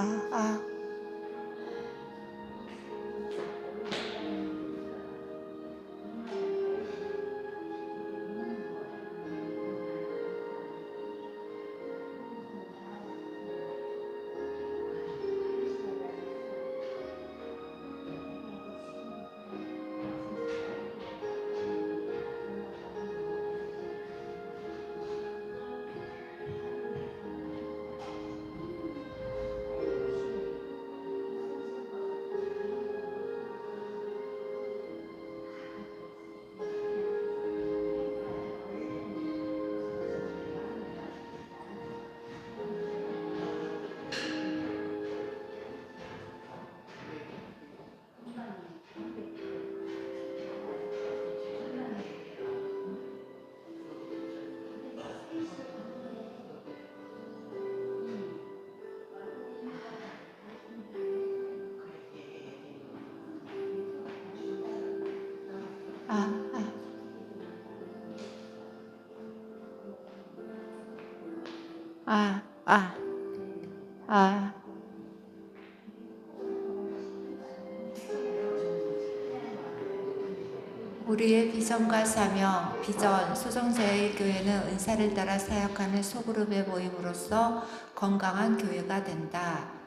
아. 우리의 비전과 사명, 비전, 소정제일교회는 은사를 따라 사역하는 소그룹의 모임으로서 건강한 교회가 된다.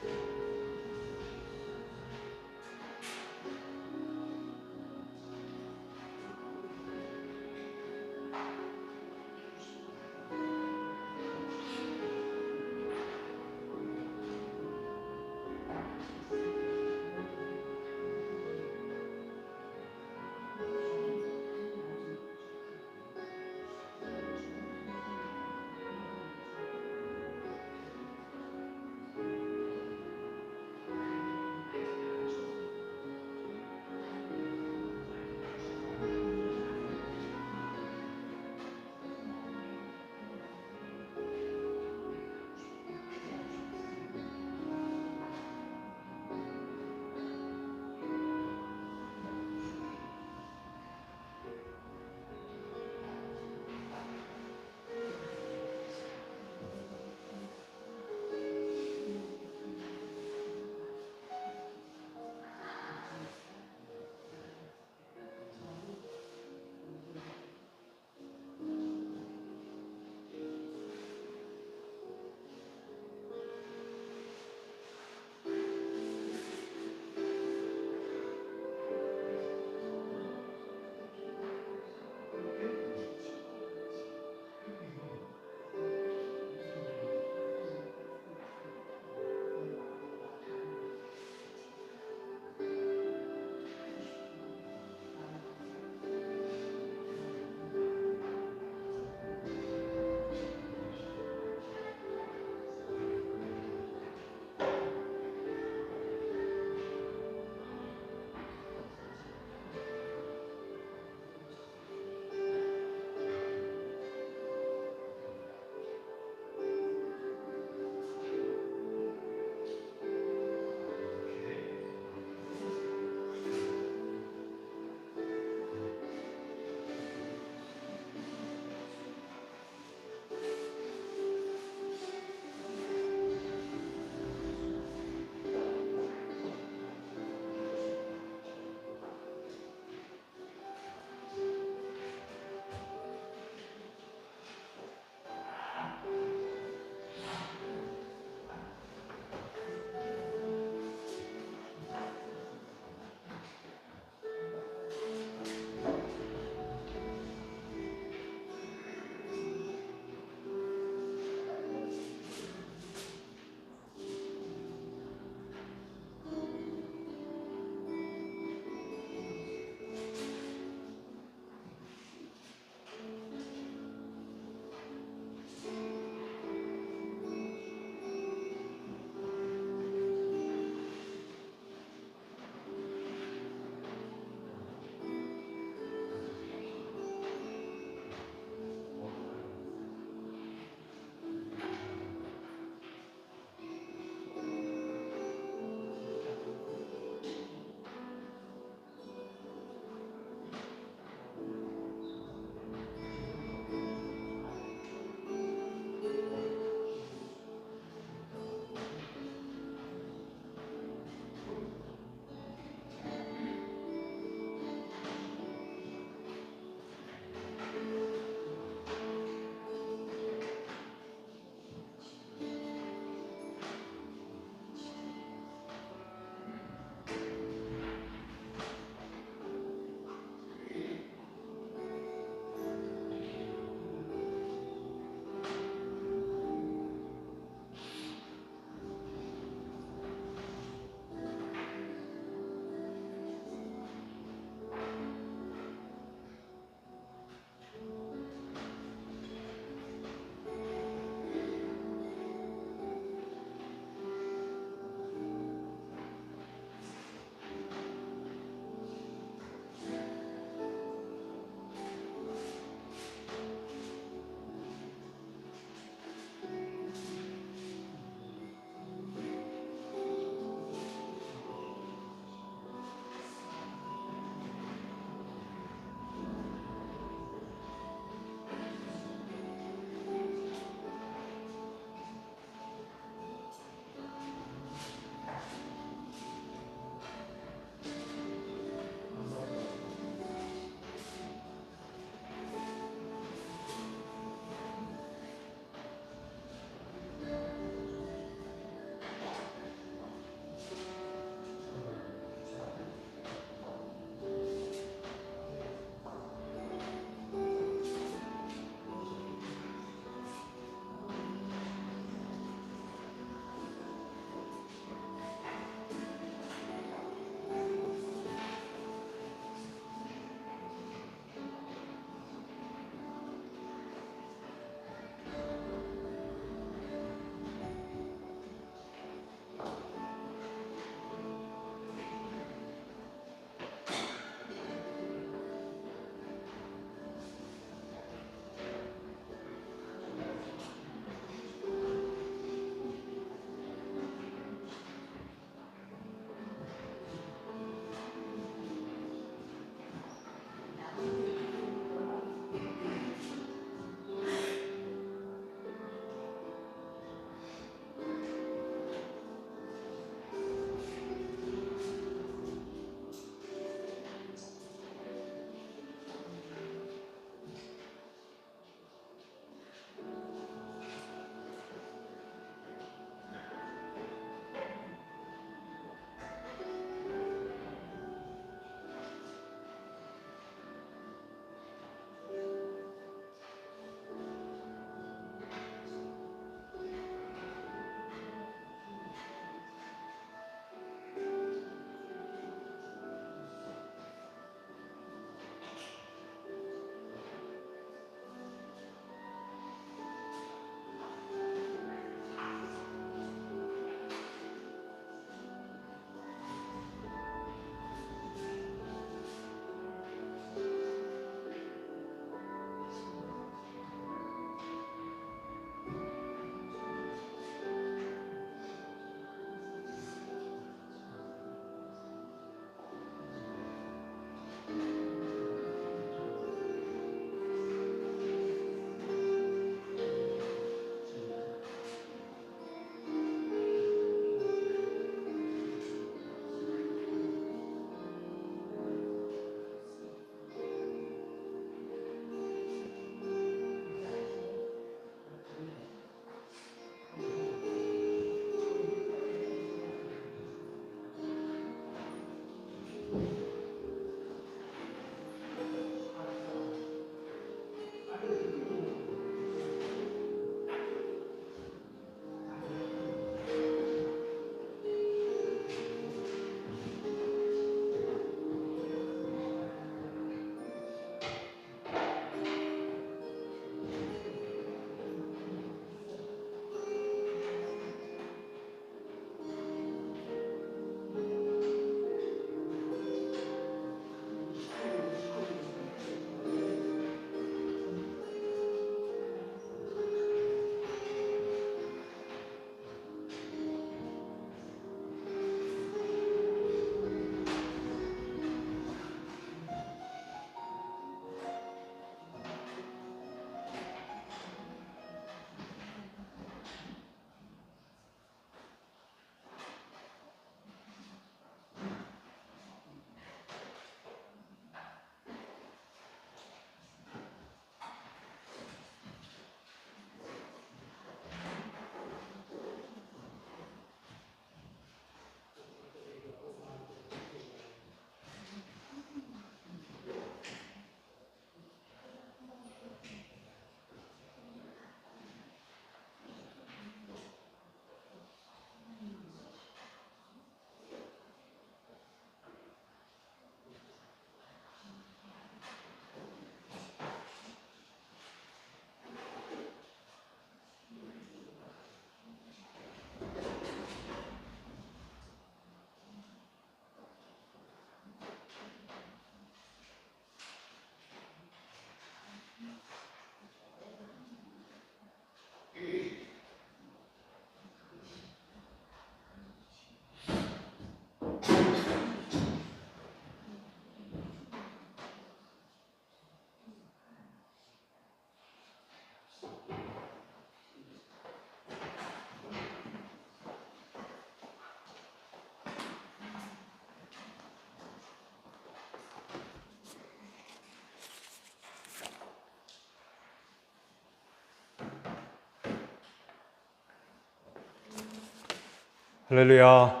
할렐루야.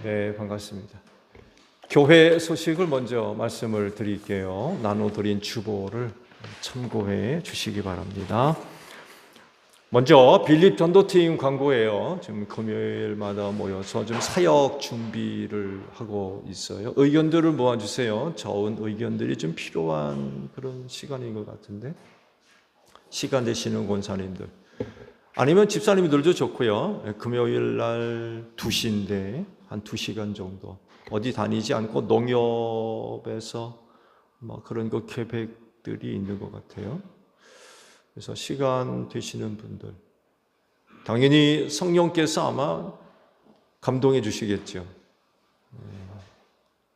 네, 반갑습니다. 교회 소식을 먼저 말씀을 드릴게요. 나눠드린 주보를 참고해 주시기 바랍니다. 먼저 빌립 전도팀 광고예요. 지금 금요일마다 모여서 좀 사역 준비를 하고 있어요. 의견들을 모아주세요. 좋은 의견들이 좀 필요한 그런 시간인 것 같은데, 시간 되시는 권사님들 아니면 집사님들도 좋고요. 금요일 날 2시인데 한 2시간 정도 어디 다니지 않고 농협에서 그런 거 계획들이 있는 것 같아요. 그래서 시간 되시는 분들 당연히 성령께서 아마 감동해 주시겠죠.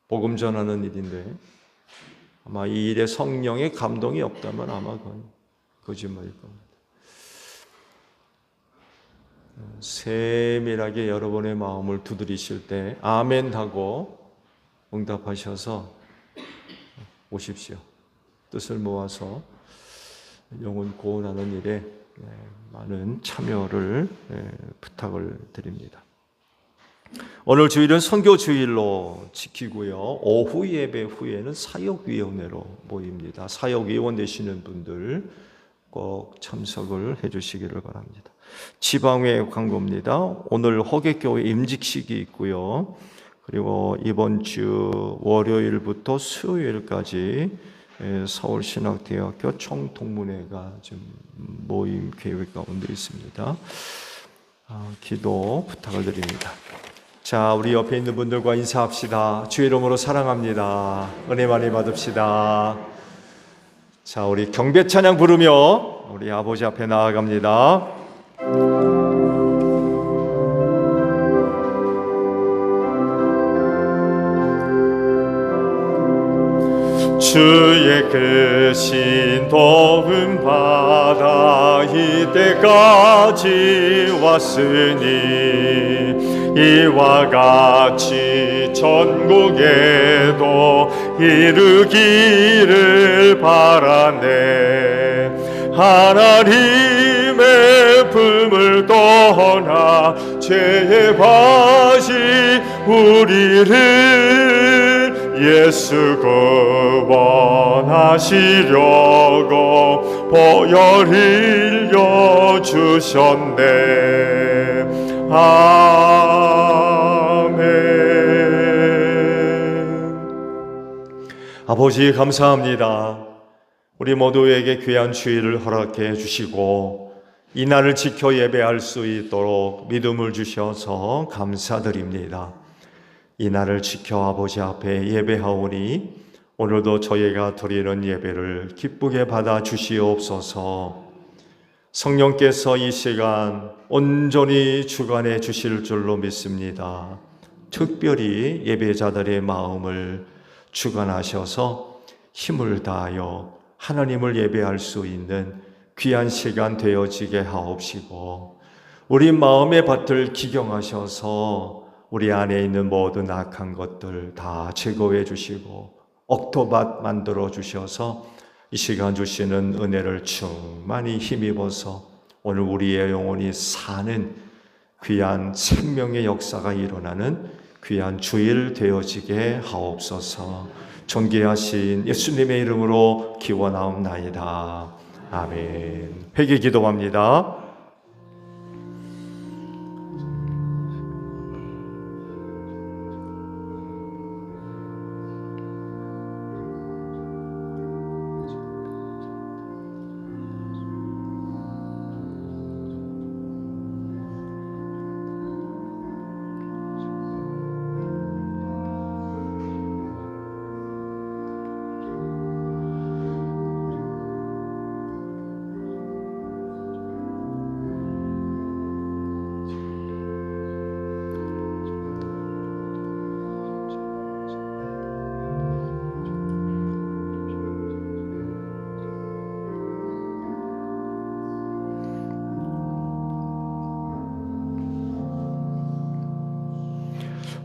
복음 전하는 일인데 아마 이 일에 성령의 감동이 없다면 아마 그건 거짓말일 겁니다. 세밀하게 여러분의 마음을 두드리실 때 아멘 하고 응답하셔서 오십시오. 뜻을 모아서 영혼 구원하는 일에 많은 참여를 부탁을 드립니다. 오늘 주일은 선교 주일로 지키고요. 오후 예배 후에는 사역위원회로 모입니다. 사역위원 되시는 분들 꼭 참석을 해주시기를 바랍니다. 지방회 광고입니다. 오늘 허객교회 임직식이 있고요. 그리고 이번 주 월요일부터 수요일까지 서울신학대학교 총동문회가 지금 모임 계획 가운데 있습니다. 기도 부탁을 드립니다. 자, 우리 옆에 있는 분들과 인사합시다. 주의 이름으로 사랑합니다. 은혜 많이 받읍시다. 자, 우리 경배 찬양 부르며 우리 아버지 앞에 나아갑니다. 주의 크신 도움 받아 이때까지 왔으니 이와 같이 전국에도 이르기를 바라네. 하나님의 품을 떠나 죄의 바시 우리를 예수 구원하시려고 보혈 흘려 주셨네. 아멘. 아버지 감사합니다. 우리 모두에게 귀한 주일을 허락해 주시고 이 날을 지켜 예배할 수 있도록 믿음을 주셔서 감사드립니다. 이 날을 지켜 아버지 앞에 예배하오니 오늘도 저희가 드리는 예배를 기쁘게 받아 주시옵소서. 성령께서 이 시간 온전히 주관해 주실 줄로 믿습니다. 특별히 예배자들의 마음을 주관하셔서 힘을 다하여 하나님을 예배할 수 있는 귀한 시간 되어지게 하옵시고, 우리 마음의 밭을 기경하셔서 우리 안에 있는 모든 악한 것들 다 제거해 주시고 억토밭 만들어 주셔서 이 시간 주시는 은혜를 충만히 힘입어서 오늘 우리의 영혼이 사는 귀한 생명의 역사가 일어나는 귀한 주일 되어지게 하옵소서. 존귀하신 예수님의 이름으로 기원하옵나이다. 아멘. 회개 기도합니다.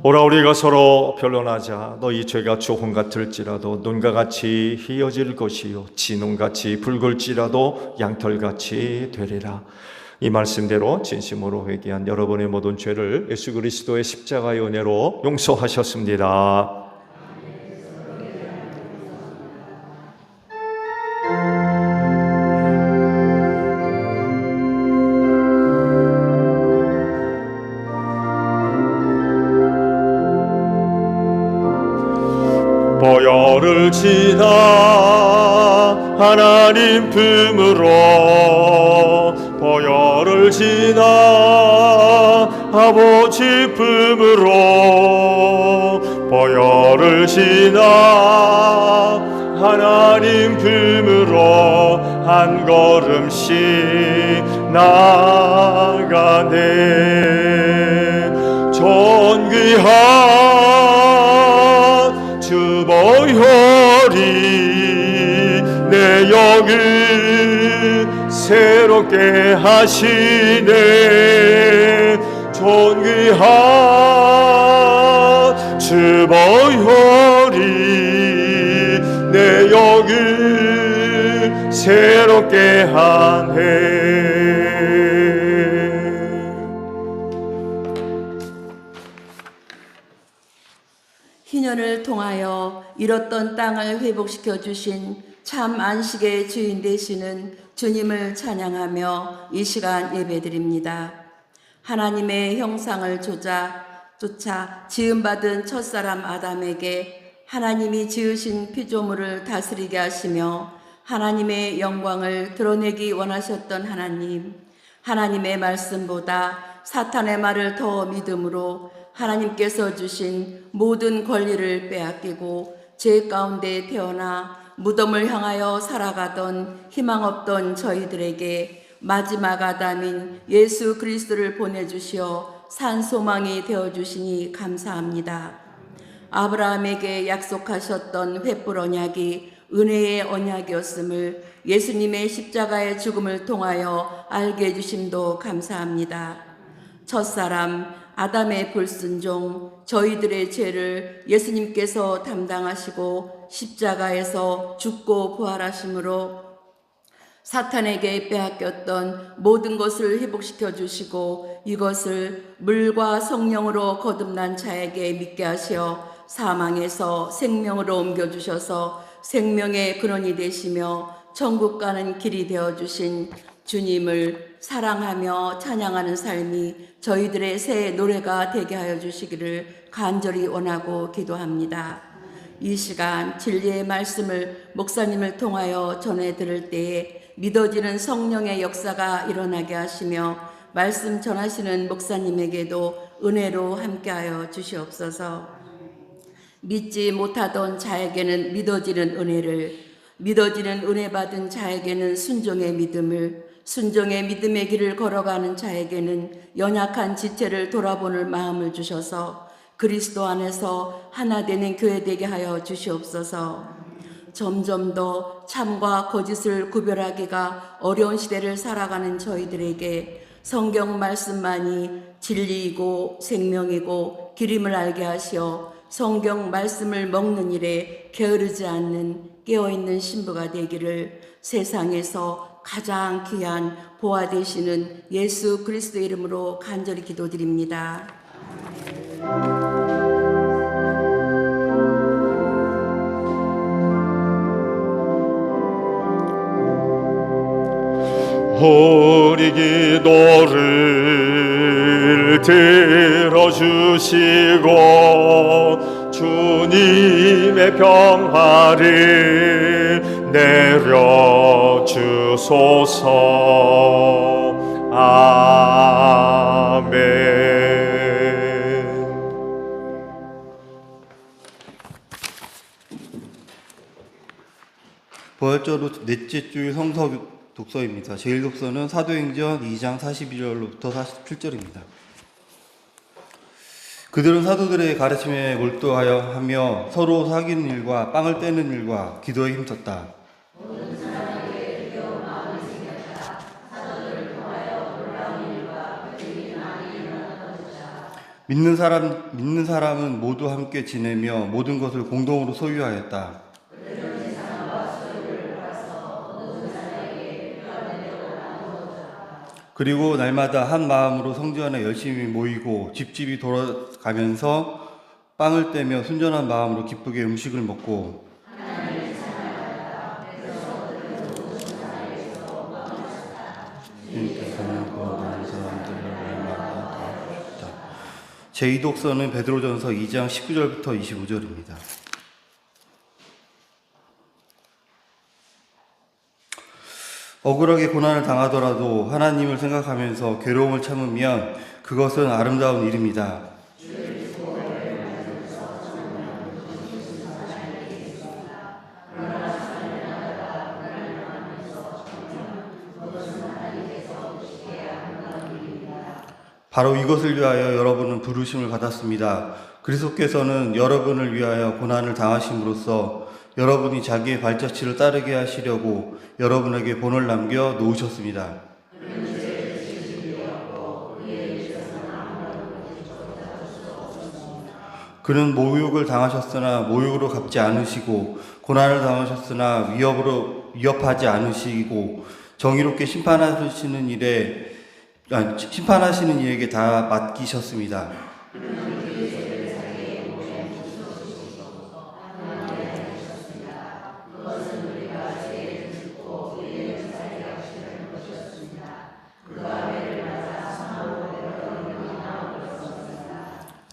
오라 우리가 서로 변론하자. 너희 죄가 조금 같을지라도 눈과 같이 희어질 것이요 진홍같이 붉을지라도 양털같이 되리라. 이 말씀대로 진심으로 회개한 여러분의 모든 죄를 예수 그리스도의 십자가의 은혜로 용서하셨습니다. 보혈을 지나 하나님 품으로, 보혈을 지나 아버지 품으로, 보혈을 지나 하나님 품으로 한 걸음씩 나아가네. 존귀한 주 보혈이 내 영을 새롭게 하시네. 존귀한 주 보혈이 내 영을 새롭게 하네. 희년을 통하여 잃었던 땅을 회복시켜 주신 참 안식의 주인 되시는 주님을 찬양하며 이 시간 예배드립니다. 하나님의 형상을 쫓아 지음받은 첫사람 아담에게 하나님이 지으신 피조물을 다스리게 하시며 하나님의 영광을 드러내기 원하셨던 하나님, 하나님의 말씀보다 사탄의 말을 더 믿음으로 하나님께서 주신 모든 권리를 빼앗기고 죄 가운데 태어나 무덤을 향하여 살아가던 희망 없던 저희들에게 마지막 아담인 예수 그리스도를 보내주시어 산 소망이 되어주시니 감사합니다. 아브라함에게 약속하셨던 횃불 언약이 은혜의 언약이었음을 예수님의 십자가의 죽음을 통하여 알게 해주심도 감사합니다. 첫사람 아담의 불순종, 저희들의 죄를 예수님께서 담당하시고 십자가에서 죽고 부활하심으로 사탄에게 빼앗겼던 모든 것을 회복시켜 주시고 이것을 물과 성령으로 거듭난 자에게 믿게 하시어 사망에서 생명으로 옮겨주셔서 생명의 근원이 되시며 천국 가는 길이 되어주신 주님을 사랑하며 찬양하는 삶이 저희들의 새 노래가 되게 하여 주시기를 간절히 원하고 기도합니다. 이 시간 진리의 말씀을 목사님을 통하여 전해 들을 때에 믿어지는 성령의 역사가 일어나게 하시며 말씀 전하시는 목사님에게도 은혜로 함께하여 주시옵소서. 믿지 못하던 자에게는 믿어지는 은혜를, 믿어지는 은혜 받은 자에게는 순종의 믿음을, 순종의 믿음의 길을 걸어가는 자에게는 연약한 지체를 돌아보는 마음을 주셔서 그리스도 안에서 하나 되는 교회 되게 하여 주시옵소서. 점점 더 참과 거짓을 구별하기가 어려운 시대를 살아가는 저희들에게 성경 말씀만이 진리이고 생명이고 길임을 알게 하시어 성경 말씀을 먹는 일에 게으르지 않는 깨어있는 신부가 되기를 세상에서 가장 귀한 보화 되시는 예수 그리스도의 이름으로 간절히 기도드립니다. 우리 기도를 들어주시고 주님의 평화를 내려주소서. 아멘. 부활절로 넷째 주일 성서 독서입니다. 제1독서는 사도행전 2장 42절로부터 47절입니다. 그들은 사도들의 가르침에 몰두하여 하며 서로 사귀는 일과 빵을 떼는 일과 기도에 힘썼다. 믿는 사람은 모두 함께 지내며 모든 것을 공동으로 소유하였다. 그리고 날마다 한 마음으로 성전에 열심히 모이고 집집이 돌아가면서 빵을 떼며 순전한 마음으로 기쁘게 음식을 먹고 제2독서는 베드로전서 2장 19절부터 25절입니다. 억울하게 고난을 당하더라도 하나님을 생각하면서 괴로움을 참으면 그것은 아름다운 일입니다. 바로 이것을 위하여 여러분은 부르심을 받았습니다. 그리스도께서는 여러분을 위하여 고난을 당하심으로써 여러분이 자기의 발자취를 따르게 하시려고 여러분에게 본을 남겨 놓으셨습니다. 그는 모욕을 당하셨으나 모욕으로 갚지 않으시고 고난을 당하셨으나 위협하지 않으시고 정의롭게 심판하시는 이에게 다 맡기셨습니다.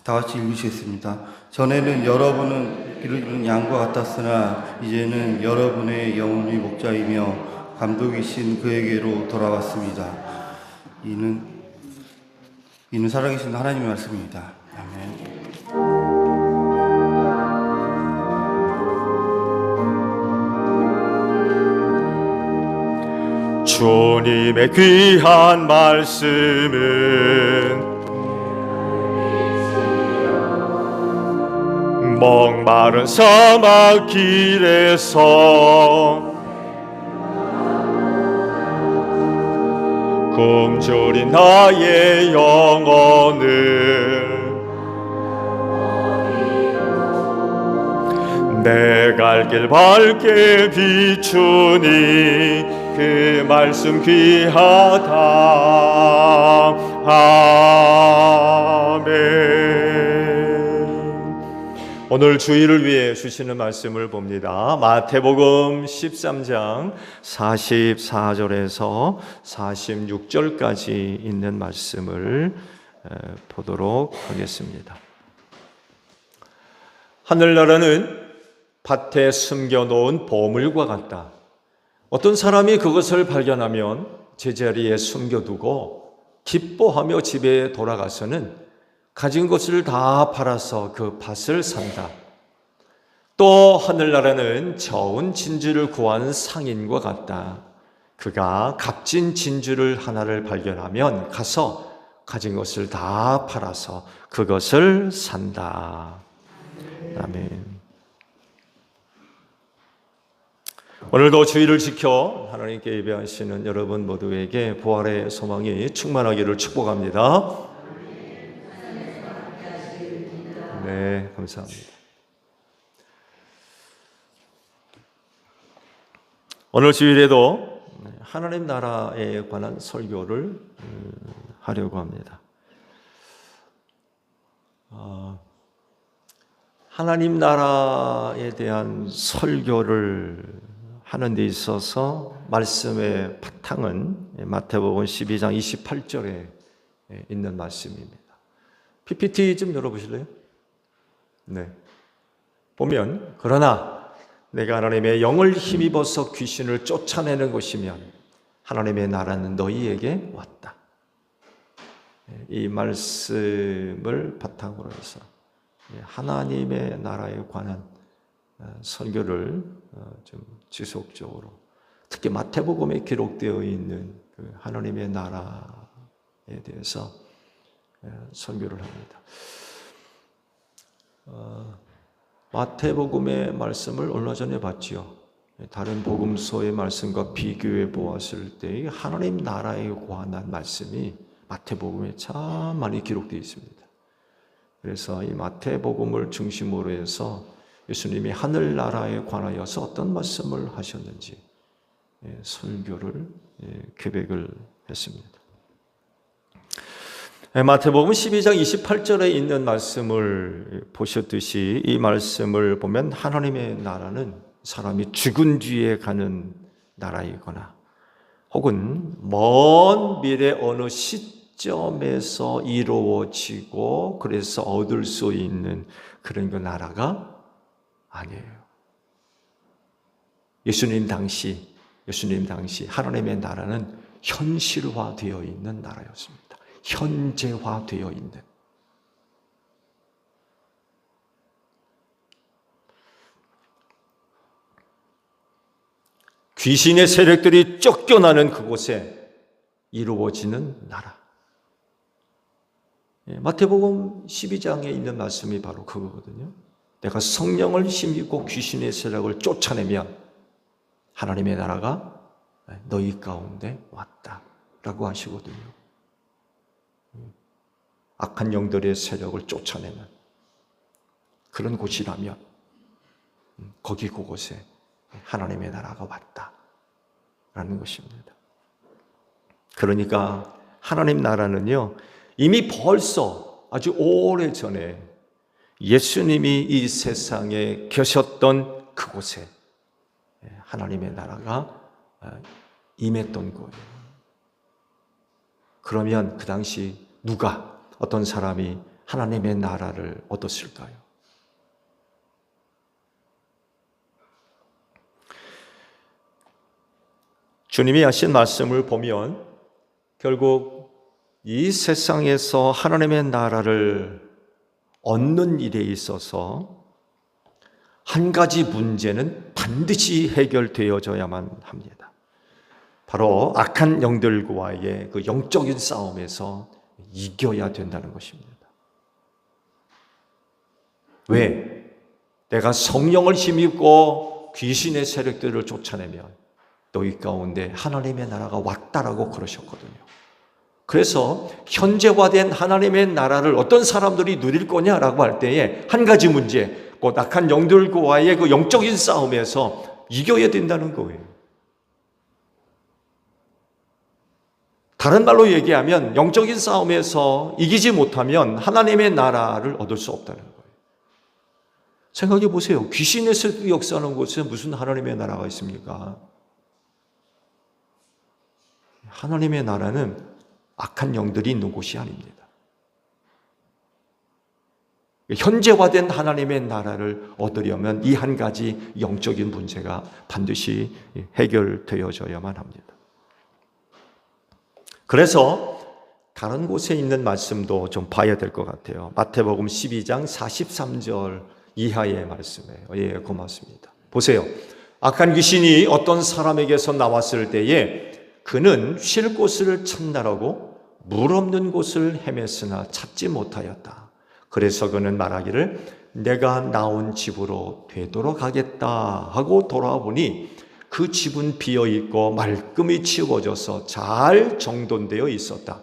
다 같이 읽으시겠습니다. 전에는 여러분은 기르는 양과 같았으나 이제는 여러분의 영혼의 목자이며 감독이신 그에게로 돌아왔습니다. 이는 살아계신 하나님의 말씀입니다. 아멘. 주님의 귀한 말씀은 목마른 사막 길에서 굶주린 나의 영혼을 내 갈 길 밝게 비추니 그 말씀 귀하다. 아멘. 오늘 주일을 위해 주시는 말씀을 봅니다. 마태복음 13장 44절에서 46절까지 있는 말씀을 보도록 하겠습니다. 하늘나라는 밭에 숨겨놓은 보물과 같다. 어떤 사람이 그것을 발견하면 제자리에 숨겨두고 기뻐하며 집에 돌아가서는 가진 것을 다 팔아서 그 밭을 산다. 또 하늘나라는 저은 진주를 구한 상인과 같다. 그가 값진 진주를 하나를 발견하면 가서 가진 것을 다 팔아서 그것을 산다. 아멘. 오늘도 주의를 지켜 하나님께 예배하시는 여러분 모두에게 부활의 소망이 충만하기를 축복합니다. 네, 감사합니다. 오늘 주일에도 하나님 나라에 관한 설교를 하려고 합니다. 하나님 나라에 대한 설교를 하는 데 있어서 말씀의 바탕은 마태복음 12장 28절에 있는 말씀입니다. PPT 좀 열어보실래요? 네. 보면 그러나 내가 하나님의 영을 힘입어서 귀신을 쫓아내는 것이면 하나님의 나라는 너희에게 왔다. 이 말씀을 바탕으로 해서 하나님의 나라에 관한 설교를 좀 지속적으로 특히 마태복음에 기록되어 있는 그 하나님의 나라에 대해서 설교를 합니다. 마태복음의 말씀을 얼마 전에 봤지요. 다른 복음서의 말씀과 비교해 보았을 때 하나님 나라에 관한 말씀이 마태복음에 참 많이 기록되어 있습니다. 그래서 이 마태복음을 중심으로 해서 예수님이 하늘나라에 관하여서 어떤 말씀을 하셨는지 설교를 계획을 했습니다. 마태복음 12장 28절에 있는 말씀을 보셨듯이 이 말씀을 보면 하나님의 나라는 사람이 죽은 뒤에 가는 나라이거나 혹은 먼 미래 어느 시점에서 이루어지고 그래서 얻을 수 있는 그런 그 나라가 아니에요. 예수님 당시 하나님의 나라는 현실화되어 있는 나라였습니다. 현재화되어 있는. 귀신의 세력들이 쫓겨나는 그곳에 이루어지는 나라. 마태복음 12장에 있는 말씀이 바로 그거거든요. 내가 성령을 힘입고 귀신의 세력을 쫓아내면 하나님의 나라가 너희 가운데 왔다라고 하시거든요. 악한 영들의 세력을 쫓아내는 그런 곳이라면 거기 그곳에 하나님의 나라가 왔다라는 것입니다. 그러니까 하나님 나라는요, 이미 벌써 아주 오래전에 예수님이 이 세상에 계셨던 그곳에 하나님의 나라가 임했던 거예요. 그러면 그 당시 어떤 사람이 하나님의 나라를 얻었을까요? 주님이 하신 말씀을 보면 결국 이 세상에서 하나님의 나라를 얻는 일에 있어서 한 가지 문제는 반드시 해결되어져야만 합니다. 바로 악한 영들과의 그 영적인 싸움에서 이겨야 된다는 것입니다. 왜? 내가 성령을 힘입고 귀신의 세력들을 쫓아내면 너희 가운데 하나님의 나라가 왔다라고 그러셨거든요. 그래서 현재화된 하나님의 나라를 어떤 사람들이 누릴 거냐라고 할 때에 한 가지 문제, 곧 악한 영들과의 그 영적인 싸움에서 이겨야 된다는 거예요. 다른 말로 얘기하면 영적인 싸움에서 이기지 못하면 하나님의 나라를 얻을 수 없다는 거예요. 생각해 보세요. 귀신의 세력이 역사하는 곳에 무슨 하나님의 나라가 있습니까? 하나님의 나라는 악한 영들이 있는 곳이 아닙니다. 현재화된 하나님의 나라를 얻으려면 이 한 가지 영적인 문제가 반드시 해결되어져야만 합니다. 그래서 다른 곳에 있는 말씀도 좀 봐야 될 것 같아요. 마태복음 12장 43절 이하의 말씀이에요. 예, 고맙습니다. 보세요. 악한 귀신이 어떤 사람에게서 나왔을 때에 그는 쉴 곳을 찾나라고 물 없는 곳을 헤맸으나 찾지 못하였다. 그래서 그는 말하기를 내가 나온 집으로 되돌아가겠다 하고 돌아보니 그 집은 비어있고 말끔히 치워져서 잘 정돈되어 있었다.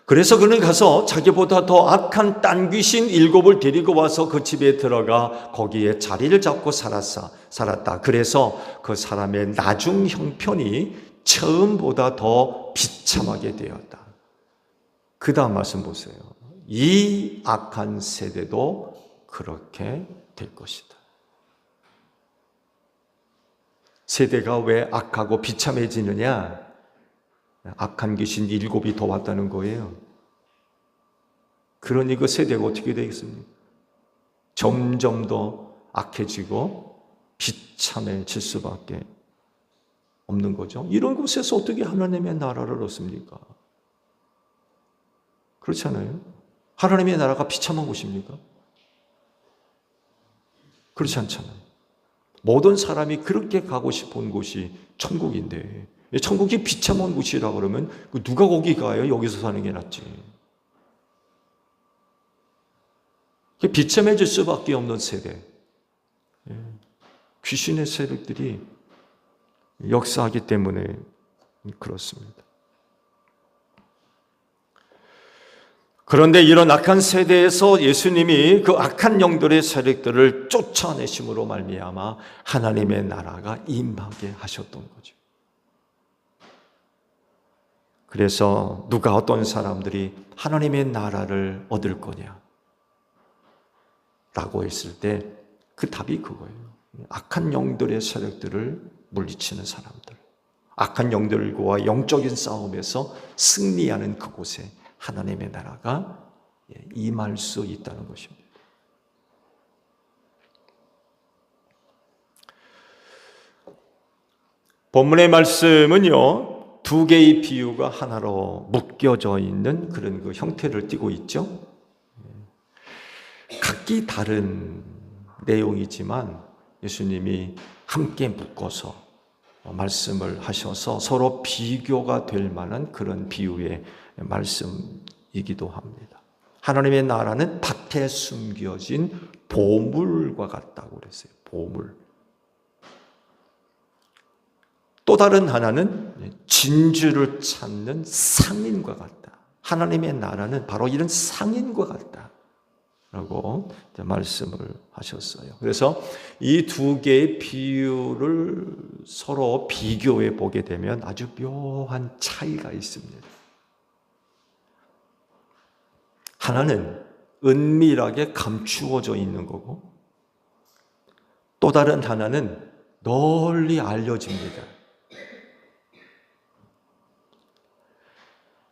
그래서 그는 가서 자기보다 더 악한 딴 귀신 7을 데리고 와서 그 집에 들어가 거기에 자리를 잡고 살았다. 그래서 그 사람의 나중 형편이 처음보다 더 비참하게 되었다. 그 다음 말씀 보세요. 이 악한 세대도 그렇게 될 것이다. 세대가 왜 악하고 비참해지느냐? 악한 귀신 7이 더 왔다는 거예요. 그러니 그 세대가 어떻게 되겠습니까? 점점 더 악해지고 비참해질 수밖에 없는 거죠. 이런 곳에서 어떻게 하나님의 나라를 얻습니까? 그렇잖아요. 하나님의 나라가 비참한 곳입니까? 그렇지 않잖아요. 모든 사람이 그렇게 가고 싶은 곳이 천국인데 천국이 비참한 곳이라 그러면 누가 거기 가요? 여기서 사는 게 낫지. 비참해질 수밖에 없는 세대. 귀신의 세력들이 역사하기 때문에 그렇습니다. 그런데 이런 악한 세대에서 예수님이 그 악한 영들의 세력들을 쫓아내심으로 말미암아 하나님의 나라가 임하게 하셨던 거죠. 그래서 누가 어떤 사람들이 하나님의 나라를 얻을 거냐 라고 했을 때 그 답이 그거예요. 악한 영들의 세력들을 물리치는 사람들, 악한 영들과 영적인 싸움에서 승리하는 그곳에 하나님의 나라가 임할 수 있다는 것입니다. 본문의 말씀은요, 두 개의 비유가 하나로 묶여져 있는 그런 그 형태를 띠고 있죠. 각기 다른 내용이지만 예수님이 함께 묶어서 말씀을 하셔서 서로 비교가 될 만한 그런 비유의 말씀이기도 합니다. 하나님의 나라는 밭에 숨겨진 보물과 같다고 그랬어요. 보물. 또 다른 하나는 진주를 찾는 상인과 같다. 하나님의 나라는 바로 이런 상인과 같다 라고 말씀을 하셨어요. 그래서 이 두 개의 비유를 서로 비교해 보게 되면 아주 묘한 차이가 있습니다. 하나는 은밀하게 감추어져 있는 거고, 또 다른 하나는 널리 알려집니다.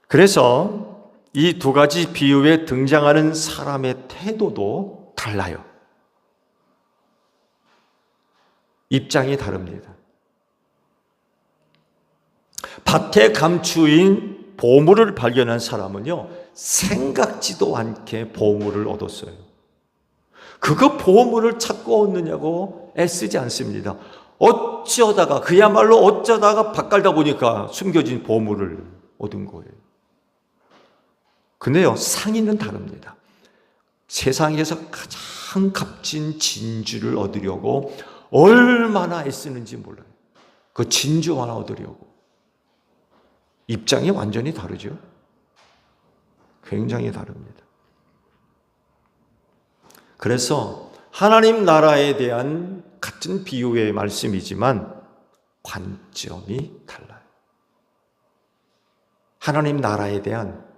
그래서 이 두 가지 비유에 등장하는 사람의 태도도 달라요. 입장이 다릅니다. 밭에 감추인 보물을 발견한 사람은요, 생각지도 않게 보물을 얻었어요. 그거 보물을 찾고 얻느냐고 애쓰지 않습니다. 어쩌다가, 그야말로 어쩌다가 밭 갈다 보니까 숨겨진 보물을 얻은 거예요. 근데요, 상인은 다릅니다. 세상에서 가장 값진 진주를 얻으려고 얼마나 애쓰는지 몰라요. 그 진주 하나 얻으려고. 입장이 완전히 다르죠. 굉장히 다릅니다. 그래서 하나님 나라에 대한 같은 비유의 말씀이지만 관점이 달라요. 하나님 나라에 대한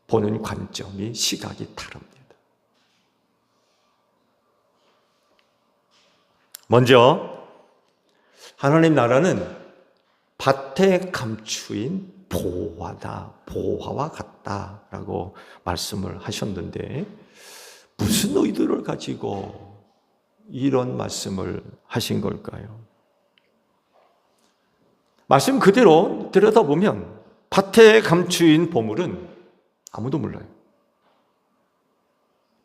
보는 관점이, 시각이 다릅니다. 먼저 하나님 나라는 밭에 감추인 보화와 같다라고 말씀을 하셨는데, 무슨 의도를 가지고 이런 말씀을 하신 걸까요? 말씀 그대로 들여다보면 밭에 감추인 보물은 아무도 몰라요.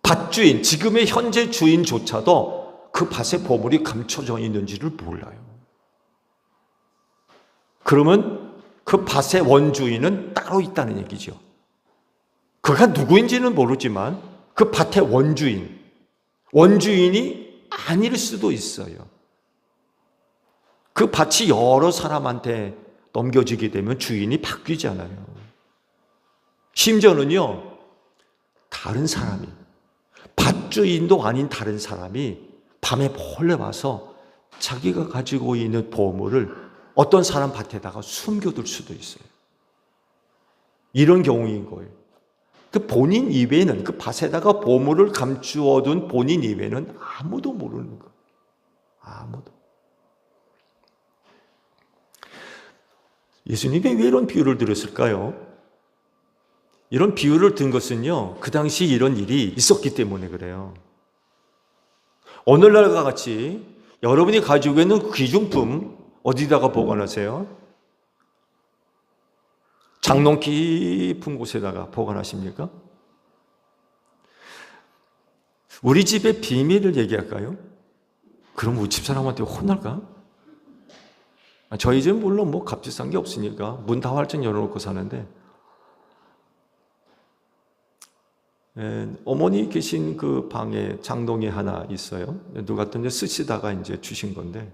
밭주인, 지금의 현재 주인조차도 그 밭에 보물이 감춰져 있는지를 몰라요. 그러면 그 밭의 원주인은 따로 있다는 얘기죠. 그가 누구인지는 모르지만 그 밭의 원주인이 아닐 수도 있어요. 그 밭이 여러 사람한테 넘겨지게 되면 주인이 바뀌잖아요. 심지어는요, 다른 사람이, 밭주인도 아닌 다른 사람이 밤에 몰래 와서 자기가 가지고 있는 보물을 어떤 사람 밭에다가 숨겨둘 수도 있어요. 이런 경우인 거예요. 그 본인 이외에는, 그 밭에다가 보물을 감추어둔 본인 이외에는 아무도 모르는 거예요. 아무도. 예수님이 왜 이런 비유를 들었을까요? 이런 비유를 든 것은요, 그 당시 이런 일이 있었기 때문에 그래요. 오늘날과 같이 여러분이 가지고 있는 귀중품 어디다가 보관하세요? 장롱 깊은 곳에다가 보관하십니까? 우리 집의 비밀을 얘기할까요? 그럼 우리 집사람한테 혼날까? 저희 집은 물론 뭐 값비싼 게 없으니까 문 다 활짝 열어놓고 사는데, 어머니 계신 그 방에 장롱이 하나 있어요. 누가 또 이제 쓰시다가 이제 주신 건데,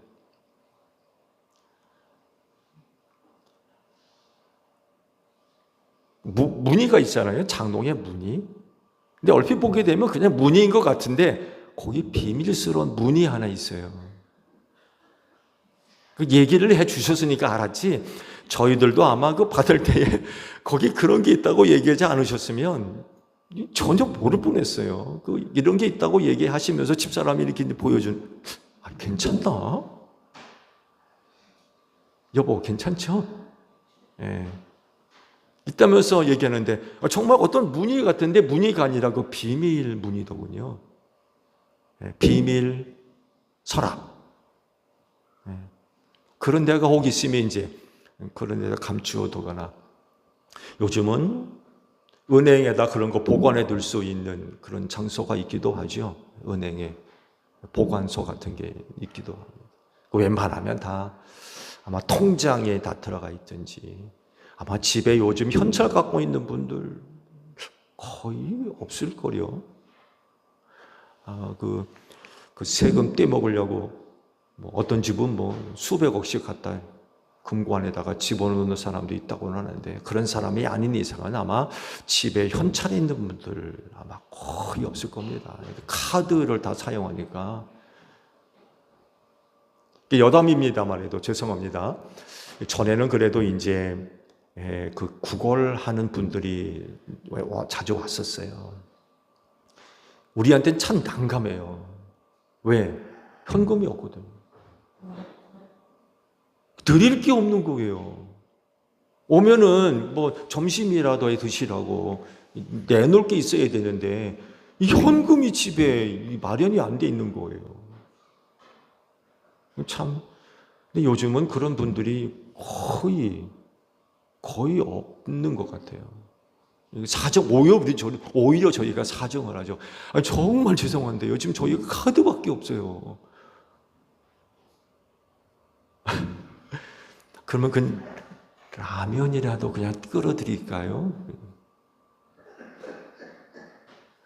무늬가 있잖아요. 장롱에 무늬. 근데 얼핏 보게 되면 그냥 무늬인 것 같은데 거기 비밀스러운 무늬 하나 있어요. 그 얘기를 해 주셨으니까 알았지, 저희들도 아마 그 받을 때에 거기 그런 게 있다고 얘기하지 않으셨으면 전혀 모를 뻔했어요. 이런 게 있다고 얘기하시면서 집사람이 이렇게 보여준, 괜찮나? 여보, 괜찮죠? 예. 있다면서 얘기하는데 정말 어떤 문의 같은데 문의가 아니라 그 비밀 문의더군요. 예. 비밀 서랍. 예. 그런 데가 혹 있으면 이제 그런 데다 감추어 두거나, 요즘은 은행에다 그런 거 보관해 둘 수 있는 그런 장소가 있기도 하죠. 은행에 보관소 같은 게 있기도 합니다. 웬만하면 다 아마 통장에 다 들어가 있든지, 아마 집에 요즘 현찰 갖고 있는 분들 거의 없을 거요. 그 세금 떼먹으려고 어떤 집은 수백억씩 갖다 금관에다가 집어넣는 사람도 있다고는 하는데, 그런 사람이 아닌 이상은 아마 집에 현찰이 있는 분들 아마 거의 없을 겁니다. 카드를 다 사용하니까. 여담입니다만 해도 죄송합니다. 전에는 그래도 이제 그 구걸하는 분들이 자주 왔었어요. 우리한테는 참 난감해요. 왜? 현금이 없거든요. 드릴 게 없는 거예요. 오면은 점심이라도 드시라고 내놓을 게 있어야 되는데, 이 현금이 집에 마련이 안 돼 있는 거예요. 참. 근데 요즘은 그런 분들이 거의 없는 것 같아요. 오히려 저희가 사정을 하죠. 정말 죄송한데 요즘 저희가 카드밖에 없어요. 그러면 그 라면이라도 그냥 끌어드릴까요?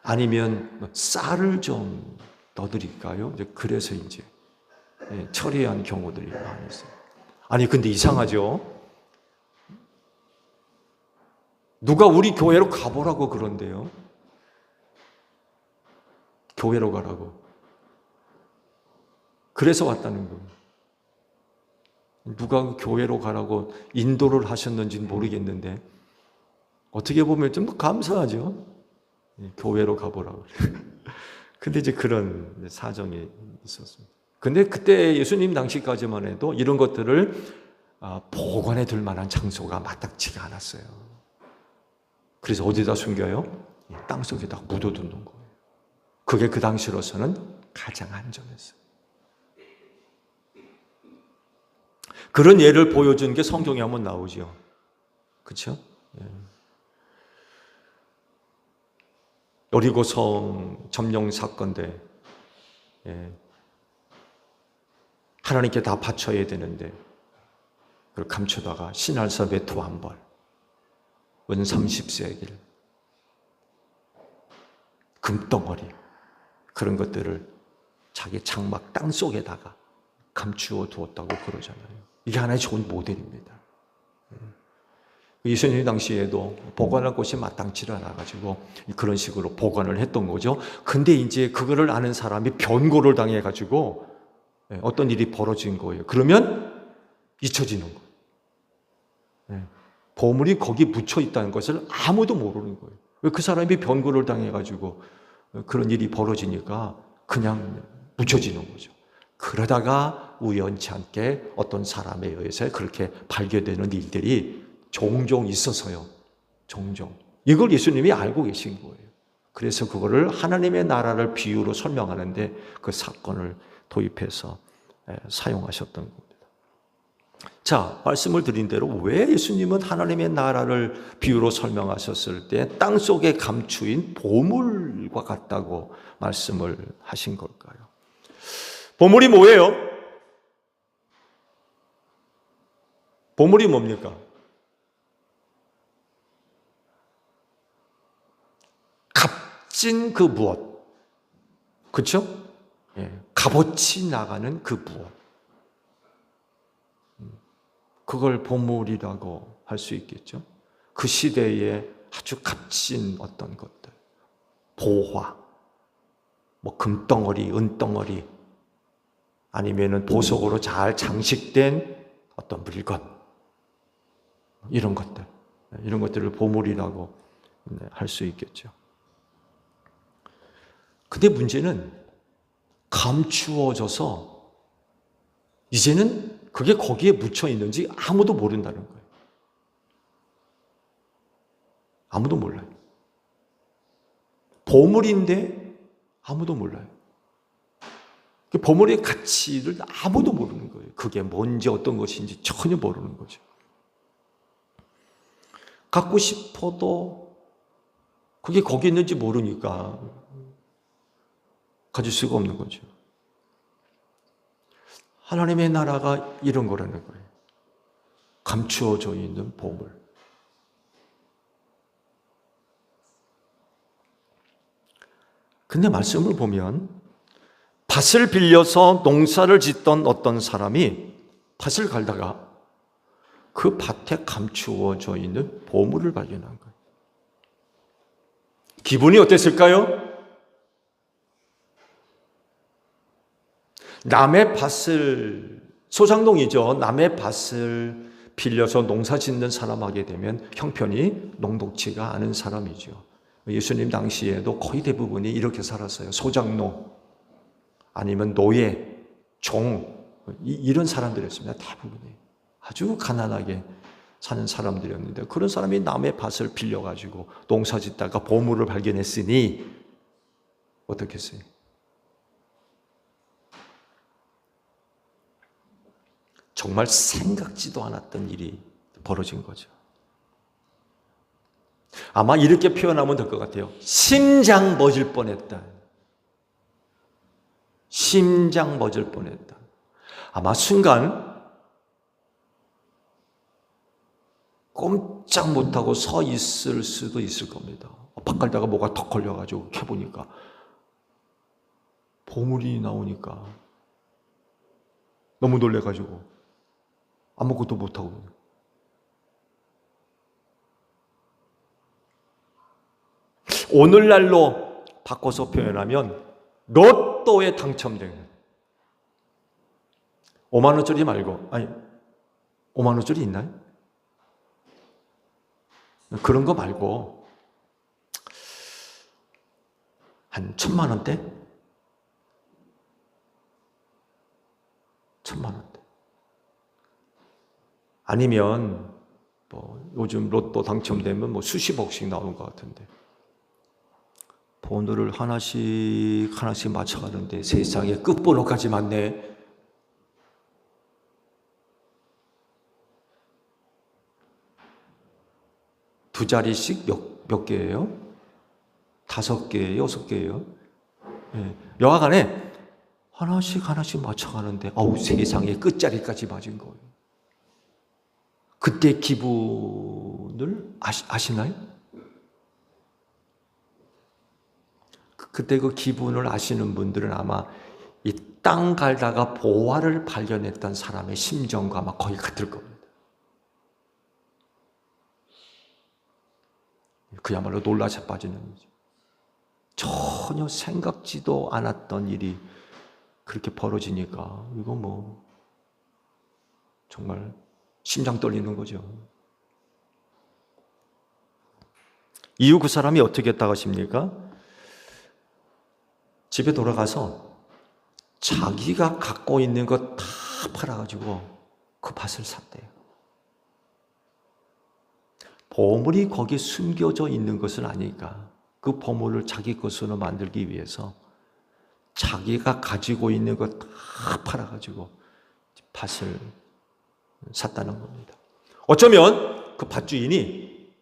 아니면 쌀을 좀 넣어드릴까요? 그래서 이제 처리한 경우들이 많이 있어요. 근데 이상하죠? 누가 우리 교회로 가보라고 그런대요. 교회로 가라고. 그래서 왔다는 거예요. 누가 교회로 가라고 인도를 하셨는지는 모르겠는데, 어떻게 보면 좀 감사하죠. 교회로 가보라고. 근데 이제 그런 사정이 있었습니다. 근데 그때 예수님 당시까지만 해도 이런 것들을 보관해 둘 만한 장소가 마땅치가 않았어요. 그래서 어디다 숨겨요? 땅속에다 묻어두는 거예요. 그게 그 당시로서는 가장 안전했어요. 그런 예를 보여준 게 성경에 한번 나오죠. 그렇죠? 여리고성 점령 사건인데, 하나님께 다 바쳐야 되는데 그걸 감추다가 신할섭의 두 한 벌, 은 30세겔, 금덩어리, 그런 것들을 자기 장막 땅 속에다가 감추어 두었다고 그러잖아요. 이게 하나의 좋은 모델입니다. 예수님 당시에도 보관할 곳이 마땅치 않아가지고 그런 식으로 보관을 했던 거죠. 근데 이제 그거를 아는 사람이 변고를 당해가지고 어떤 일이 벌어진 거예요. 그러면 잊혀지는 거예요. 보물이 거기 묻혀 있다는 것을 아무도 모르는 거예요. 왜? 그 사람이 변고를 당해가지고 그런 일이 벌어지니까 그냥 묻혀지는 거죠. 그러다가 우연치 않게 어떤 사람에 의해서 그렇게 발견되는 일들이 종종 있어서요. 종종. 이걸 예수님이 알고 계신 거예요. 그래서 그거를 하나님의 나라를 비유로 설명하는데 그 사건을 도입해서 사용하셨던 겁니다. 자, 말씀을 드린 대로 왜 예수님은 하나님의 나라를 비유로 설명하셨을 때 땅속에 감추인 보물과 같다고 말씀을 하신 걸까요? 보물이 뭐예요? 보물이 뭡니까? 값진 그 무엇. 그렇죠? 값어치 나가는 그 무엇. 그걸 보물이라고 할 수 있겠죠. 그 시대에 아주 값진 어떤 것들, 보화, 금덩어리, 은덩어리, 아니면은 보석으로 잘 장식된 어떤 물건, 이런 것들, 이런 것들을 보물이라고 할 수 있겠죠. 근데 문제는 감추어져서 이제는 그게 거기에 묻혀 있는지 아무도 모른다는 거예요. 아무도 몰라요. 보물인데 아무도 몰라요. 그 보물의 가치를 아무도 모르는 거예요. 그게 뭔지 어떤 것인지 전혀 모르는 거죠. 갖고 싶어도 그게 거기 있는지 모르니까 가질 수가 없는 거죠. 하나님의 나라가 이런 거라는 거예요. 감추어져 있는 보물. 근데 말씀을 보면 밭을 빌려서 농사를 짓던 어떤 사람이 밭을 갈다가 그 밭에 감추어져 있는 보물을 발견한 거예요. 기분이 어땠을까요? 남의 밭을, 소장농이죠. 남의 밭을 빌려서 농사 짓는 사람 하게 되면 형편이 녹록지가 않은 사람이죠. 예수님 당시에도 거의 대부분이 이렇게 살았어요. 소장농, 아니면 노예, 종, 이런 사람들이었습니다. 대부분이. 아주 가난하게 사는 사람들이었는데 그런 사람이 남의 밭을 빌려가지고 농사 짓다가 보물을 발견했으니 어떻게 했어요? 정말 생각지도 않았던 일이 벌어진 거죠. 아마 이렇게 표현하면 될 것 같아요. 심장 멎을 뻔했다. 심장 멎을 뻔했다. 아마 순간 꼼짝 못하고 서 있을 수도 있을 겁니다. 밥 갈다가 뭐가 턱 걸려가지고 켜보니까 보물이 나오니까 너무 놀래가지고 아무것도 못하고. 오늘날로 바꿔서 표현하면 로또에 당첨된 5만 원짜리 말고, 아니 5만 원짜리 있나요? 그런 거 말고 한 1,000만 원대? 1,000만 원대. 아니면 뭐 요즘 로또 당첨되면 뭐 수십억씩 나오는 것 같은데 번호를 하나씩 맞춰가는데 세상에 끝번호까지 맞네. 두 자리씩 몇 개예요? 5개예요? 6개예요? 네. 여하간에 하나씩 맞춰가는데 세상에 끝자리까지 맞은 거예요. 그때 기분을 아시나요? 그때 그 기분을 아시는 분들은 아마 이 땅 갈다가 보화를 발견했던 사람의 심정과 아마 거의 같을 겁니다. 그야말로 놀라 자빠지는 일이죠. 전혀 생각지도 않았던 일이 그렇게 벌어지니까 이거 뭐 정말 심장 떨리는 거죠. 이후 그 사람이 어떻게 했다고 하십니까? 집에 돌아가서 자기가 갖고 있는 거 다 팔아가지고 그 밭을 샀대요. 보물이 거기에 숨겨져 있는 것을 아니까 그 보물을 자기 것으로 만들기 위해서 자기가 가지고 있는 거 다 팔아가지고 밭을 샀다는 겁니다. 어쩌면 그 밭주인이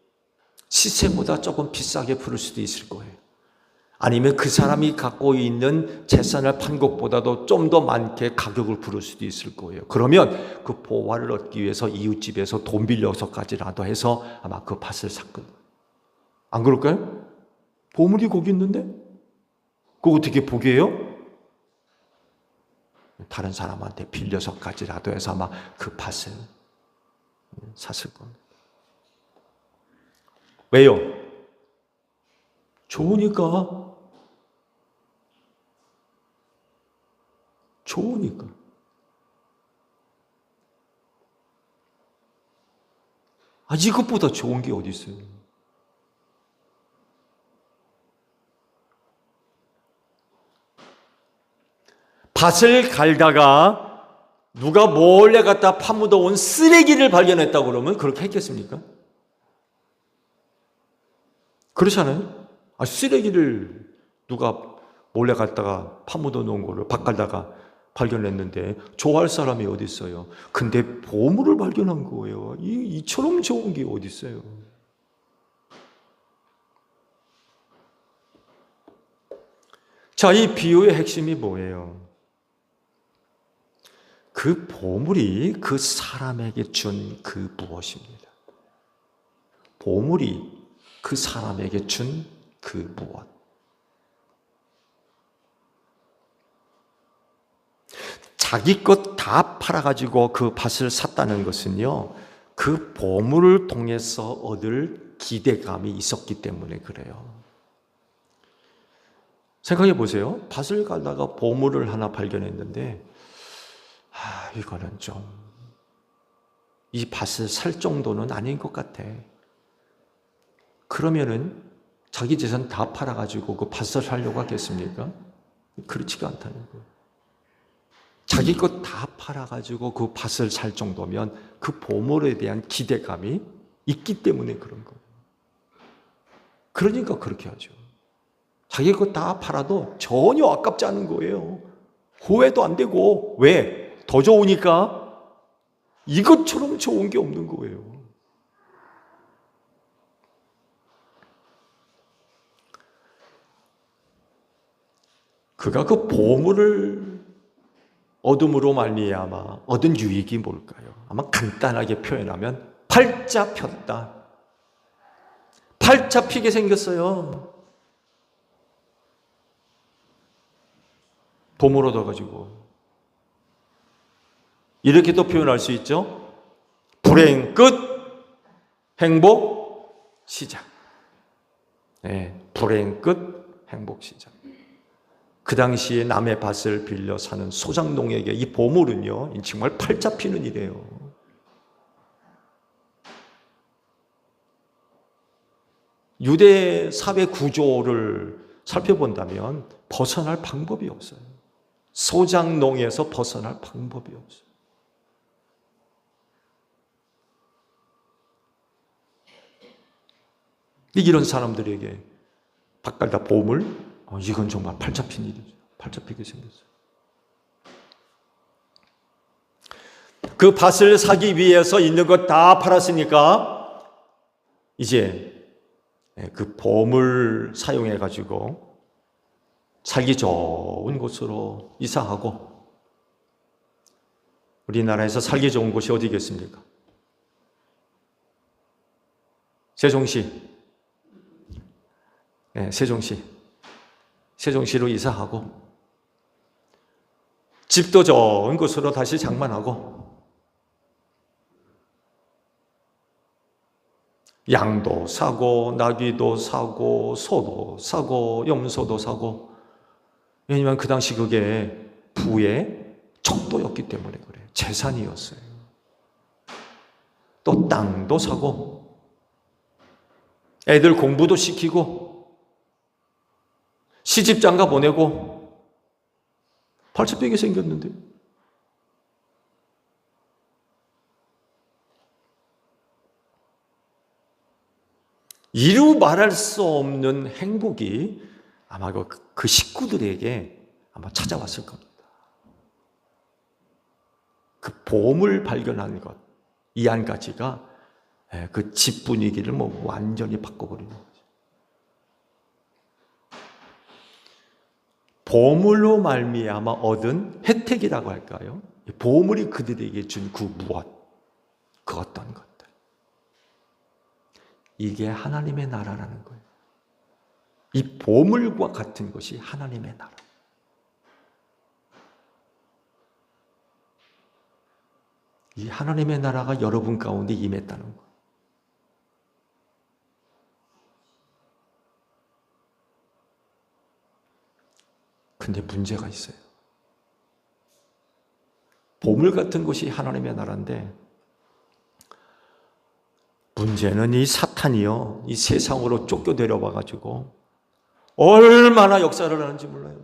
시세보다 조금 비싸게 부를 수도 있을 거예요. 아니면 그 사람이 갖고 있는 재산을 판 것보다도 좀 더 많게 가격을 부를 수도 있을 거예요. 그러면 그 보화를 얻기 위해서 이웃집에서 돈 빌려서까지라도 해서 아마 그 밭을 샀거든요. 안 그럴까요? 보물이 거기 있는데? 그거 어떻게 포기해요? 다른 사람한테 빌려서까지라도 해서 아마 그 밭을 샀을 겁니다. 왜요? 좋으니까. 이것보다 좋은 게 어디 있어요? 밭을 갈다가 누가 몰래 갖다 파묻어 온 쓰레기를 발견했다고 그러면 그렇게 했겠습니까? 그렇지 않아요? 쓰레기를 누가 몰래 갖다가 파묻어 놓은 거를 밭 갈다가 발견했는데 좋아할 사람이 어디 있어요? 근데 보물을 발견한 거예요. 이처럼 좋은 게 어디 있어요? 자, 이 비유의 핵심이 뭐예요? 그 보물이 그 사람에게 준 그 무엇입니다. 보물이 그 사람에게 준 그 무엇. 자기 것 다 팔아가지고 그 밭을 샀다는 것은요, 그 보물을 통해서 얻을 기대감이 있었기 때문에 그래요. 생각해 보세요. 밭을 가다가 보물을 하나 발견했는데, 이거는 좀, 이 밭을 살 정도는 아닌 것 같아. 그러면은 자기 재산 다 팔아가지고 그 밭을 사려고 하겠습니까? 그렇지가 않다는 거예요. 자기 것 다 팔아가지고 그 밭을 살 정도면 그 보물에 대한 기대감이 있기 때문에 그런 거예요. 그러니까 그렇게 하죠. 자기 것 다 팔아도 전혀 아깝지 않은 거예요. 후회도 안 되고. 왜? 더 좋으니까. 이것처럼 좋은 게 없는 거예요. 그가 그 보물을 얻음으로 말미암아 얻은 유익이 뭘까요? 아마 간단하게 표현하면 팔자 폈다. 팔자 피게 생겼어요. 보물 얻어가지고. 이렇게도 표현할 수 있죠. 불행 끝, 행복 시작. 네, 불행 끝, 행복 시작. 그 당시에 남의 밭을 빌려 사는 소장농에게 이 보물은요, 정말 팔자 피는 일이에요. 유대 사회 구조를 살펴본다면 벗어날 방법이 없어요. 소장농에서 벗어날 방법이 없어요. 이런 사람들에게 밭갈다 보물, 이건 정말 팔자 핀 일이죠. 팔자 피게 생겼어요. 그 밭을 사기 위해서 있는 것 다 팔았으니까 이제 그 보물 사용해 가지고 살기 좋은 곳으로 이사하고, 우리나라에서 살기 좋은 곳이 어디겠습니까? 세종시. 네, 세종시로 이사하고, 집도 좋은 곳으로 다시 장만하고, 양도 사고, 나귀도 사고, 소도 사고, 염소도 사고. 왜냐하면 그 당시 그게 부의 척도였기 때문에 그래요. 재산이었어요. 또 땅도 사고, 애들 공부도 시키고, 시집장가 보내고, 팔자 삐게 생겼는데. 이루 말할 수 없는 행복이 아마 그 식구들에게 아마 찾아왔을 겁니다. 그 보물 발견한 것, 이 한 가지가 그 집 분위기를 완전히 바꿔버리는 거죠. 보물로 말미암아 얻은 혜택이라고 할까요? 보물이 그들에게 준 그 무엇, 그 어떤 것들. 이게 하나님의 나라라는 거예요. 이 보물과 같은 것이 하나님의 나라. 이 하나님의 나라가 여러분 가운데 임했다는 거예요. 근데 문제가 있어요. 보물 같은 것이 하나님의 나라인데 문제는 이 사탄이요, 이 세상으로 쫓겨내려와 가지고 얼마나 역사를 하는지 몰라요.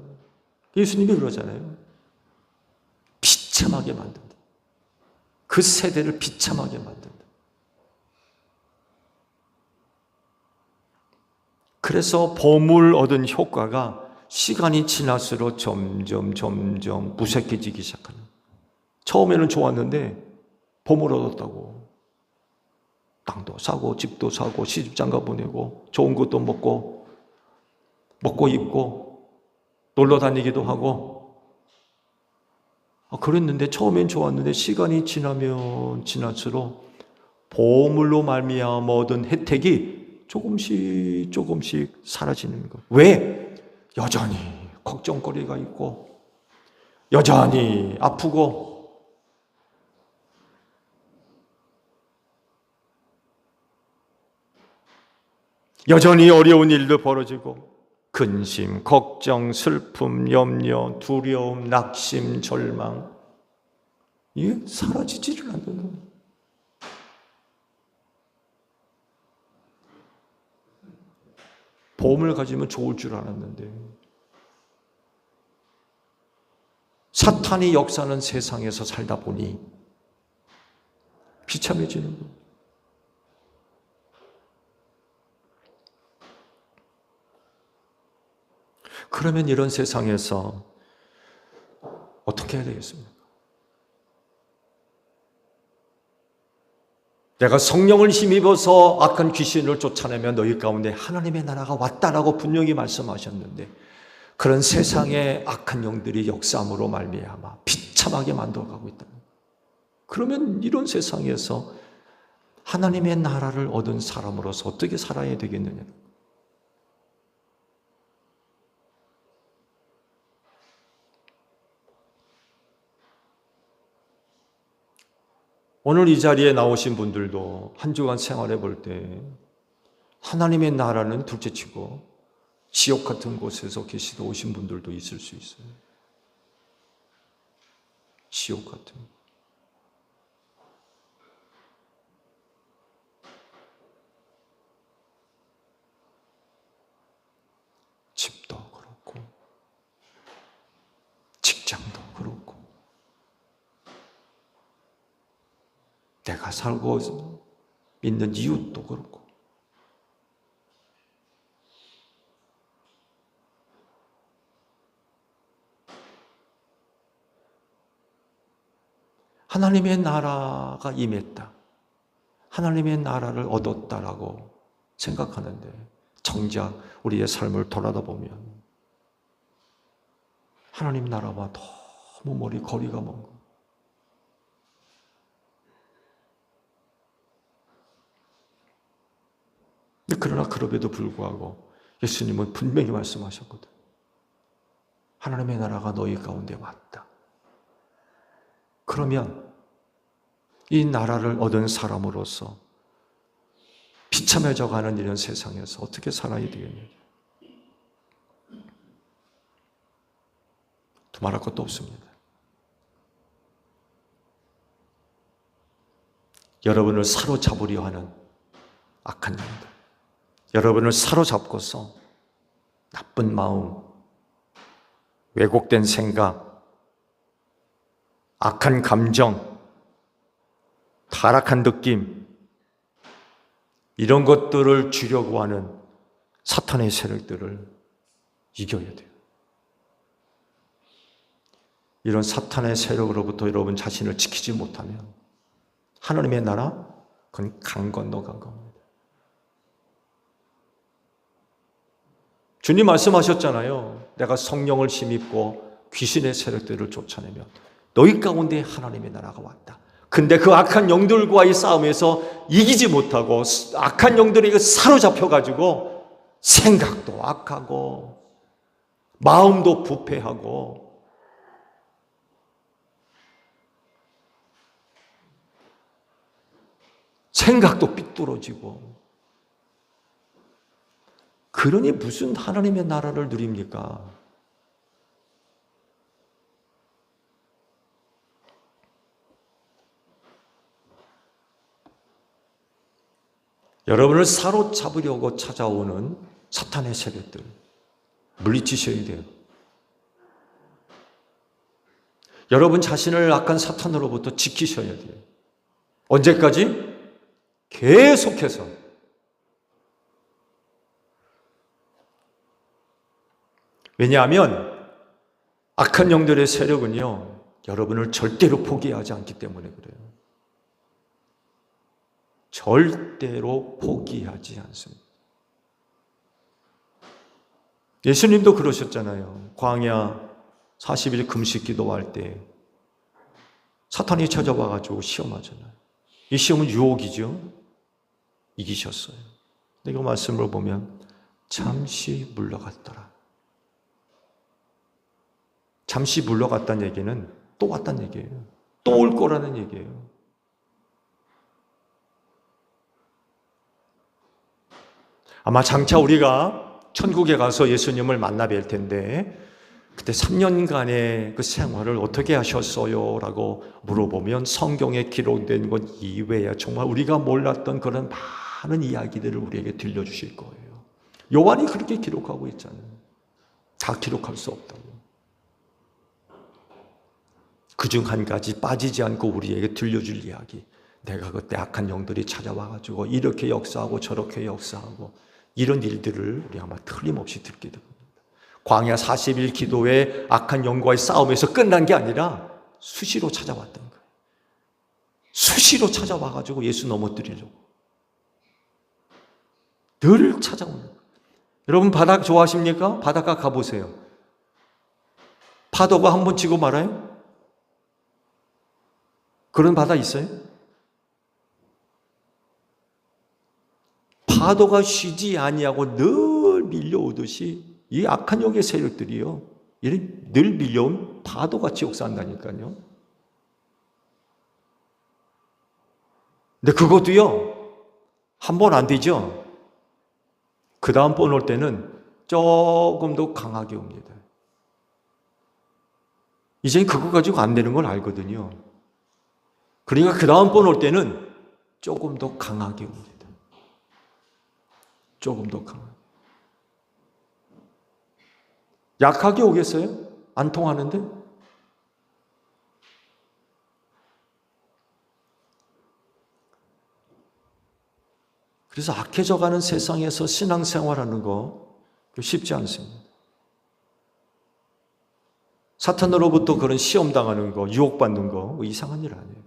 예수님이 그러잖아요. 비참하게 만든다. 그 세대를 비참하게 만든다. 그래서 보물 얻은 효과가 시간이 지날수록 점점 무색해지기 시작하는. 처음에는 좋았는데 보물 얻었다고 땅도 사고 집도 사고 시집장가 보내고 좋은 것도 먹고 입고 놀러 다니기도 하고 그랬는데 처음엔 좋았는데 시간이 지나면 지날수록 보물로 말미암아 얻은 혜택이 조금씩 사라지는 것. 왜? 여전히 걱정거리가 있고 여전히 아프고 여전히 어려운 일도 벌어지고 근심, 걱정, 슬픔, 염려, 두려움, 낙심, 절망 이게 사라지지를 않는 거예요. 보험을 가지면 좋을 줄 알았는데 사탄이 역사하는 세상에서 살다 보니 비참해지는 거예요. 그러면 이런 세상에서 어떻게 해야 되겠습니까? 내가 성령을 힘입어서 악한 귀신을 쫓아내며 너희 가운데 하나님의 나라가 왔다라고 분명히 말씀하셨는데 그런 세상의 악한 영들이 역사함으로 말미암아 비참하게 만들어가고 있다. 그러면 이런 세상에서 하나님의 나라를 얻은 사람으로서 어떻게 살아야 되겠느냐? 오늘 이 자리에 나오신 분들도 한 주간 생활해 볼 때 하나님의 나라는 둘째치고 지옥 같은 곳에서 계시다 오신 분들도 있을 수 있어요. 지옥 같은. 집도 그렇고 직장도 그렇고 내가 살고 있는 이웃도 그렇고 하나님의 나라가 임했다. 하나님의 나라를 얻었다라고 생각하는데 정작 우리의 삶을 돌아다보면 하나님 나라와 너무 거리가 먼 거. 그러나 그럼에도 불구하고 예수님은 분명히 말씀하셨거든. 하나님의 나라가 너희 가운데 왔다. 그러면 이 나라를 얻은 사람으로서 비참해져 가는 이런 세상에서 어떻게 살아야 되겠냐? 또 말할 것도 없습니다. 여러분을 사로잡으려 하는 악한 영들, 여러분을 사로잡고서 나쁜 마음, 왜곡된 생각, 악한 감정, 타락한 느낌, 이런 것들을 주려고 하는 사탄의 세력들을 이겨야 돼요. 이런 사탄의 세력으로부터 여러분 자신을 지키지 못하면 하나님의 나라, 그건 강 건너 간 겁니다. 주님 말씀하셨잖아요. 내가 성령을 힘입고 귀신의 세력들을 쫓아내면 너희 가운데 하나님의 나라가 왔다. 근데 그 악한 영들과의 싸움에서 이기지 못하고 악한 영들에게 사로잡혀가지고 생각도 악하고 마음도 부패하고 생각도 삐뚤어지고 그러니 무슨 하나님의 나라를 누립니까? 여러분을 사로잡으려고 찾아오는 사탄의 세력들 물리치셔야 돼요. 여러분 자신을 악한 사탄으로부터 지키셔야 돼요. 언제까지? 계속해서. 왜냐하면 악한 영들의 세력은요, 여러분을 절대로 포기하지 않기 때문에 그래요. 절대로 포기하지 않습니다. 예수님도 그러셨잖아요. 광야 40일 금식 기도할 때 사탄이 찾아와가지고 시험하잖아요. 이 시험은 유혹이죠. 이기셨어요. 근데 이 말씀을 보면 잠시 물러갔더라. 잠시 물러갔다는 얘기는 또 왔다는 얘기예요. 또 올 거라는 얘기예요. 아마 장차 우리가 천국에 가서 예수님을 만나 뵐 텐데 그때 3년간의 그 생활을 어떻게 하셨어요? 라고 물어보면 성경에 기록된 것 이외에 정말 우리가 몰랐던 그런 많은 이야기들을 우리에게 들려주실 거예요. 요한이 그렇게 기록하고 있잖아요. 다 기록할 수 없다고. 그중 한 가지 빠지지 않고 우리에게 들려줄 이야기. 내가 그때 악한 영들이 찾아와가지고 이렇게 역사하고 저렇게 역사하고 이런 일들을 우리 아마 틀림없이 듣게 됩니다. 광야 40일 기도에 악한 영과의 싸움에서 끝난 게 아니라 수시로 찾아왔던 거예요. 수시로 찾아와가지고 예수 넘어뜨리려고. 늘 찾아오는 거예요. 여러분 바다 좋아하십니까? 바닷가 가보세요. 파도가 한 번 치고 말아요? 그런 바다 있어요? 파도가 쉬지 아니하고 늘 밀려오듯이 이 악한 영의 세력들이요, 늘 밀려온 파도같이 역사한다니까요. 근데 그것도요, 한 번 안 되죠. 그 다음 번 올 때는 조금 더 강하게 옵니다. 이젠 그거 가지고 안 되는 걸 알거든요. 그러니까 그 다음 번 올 때는 조금 더 강하게 옵니다. 조금 더 강하게. 약하게 오겠어요? 안 통하는데? 그래서 악해져가는 세상에서 신앙생활하는 거 쉽지 않습니다. 사탄으로부터 그런 시험당하는 거, 유혹받는 거 이상한 일 아니에요.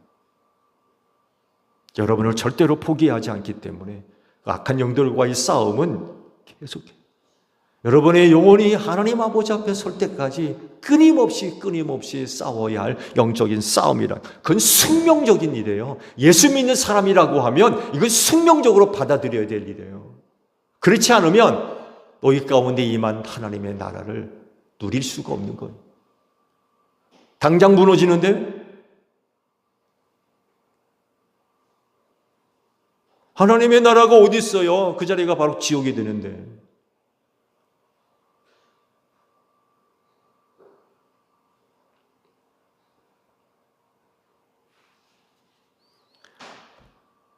여러분을 절대로 포기하지 않기 때문에 악한 영들과의 싸움은 계속해요. 여러분의 영혼이 하나님 아버지 앞에 설 때까지 끊임없이 싸워야 할 영적인 싸움이란, 그건 숙명적인 일이에요. 예수 믿는 사람이라고 하면 이건 숙명적으로 받아들여야 될 일이에요. 그렇지 않으면 너희 가운데 임한 하나님의 나라를 누릴 수가 없는 거예요. 당장 무너지는데? 하나님의 나라가 어디 있어요? 그 자리가 바로 지옥이 되는데.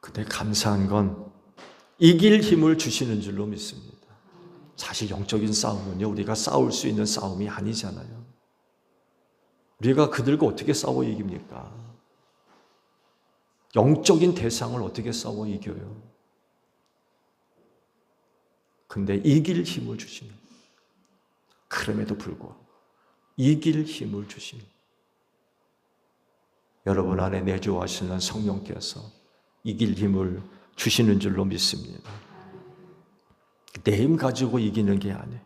근데 감사한 건 이길 힘을 주시는 줄로 믿습니다. 사실 영적인 싸움은요, 우리가 싸울 수 있는 싸움이 아니잖아요. 우리가 그들과 어떻게 싸워 이깁니까? 영적인 대상을 어떻게 싸워 이겨요? 근데 이길 힘을 주십니다. 그럼에도 불구하고 이길 힘을 주십니다. 여러분 안에 내주하시는 성령께서 이길 힘을 주시는 줄로 믿습니다. 내 힘 가지고 이기는 게 아니에요.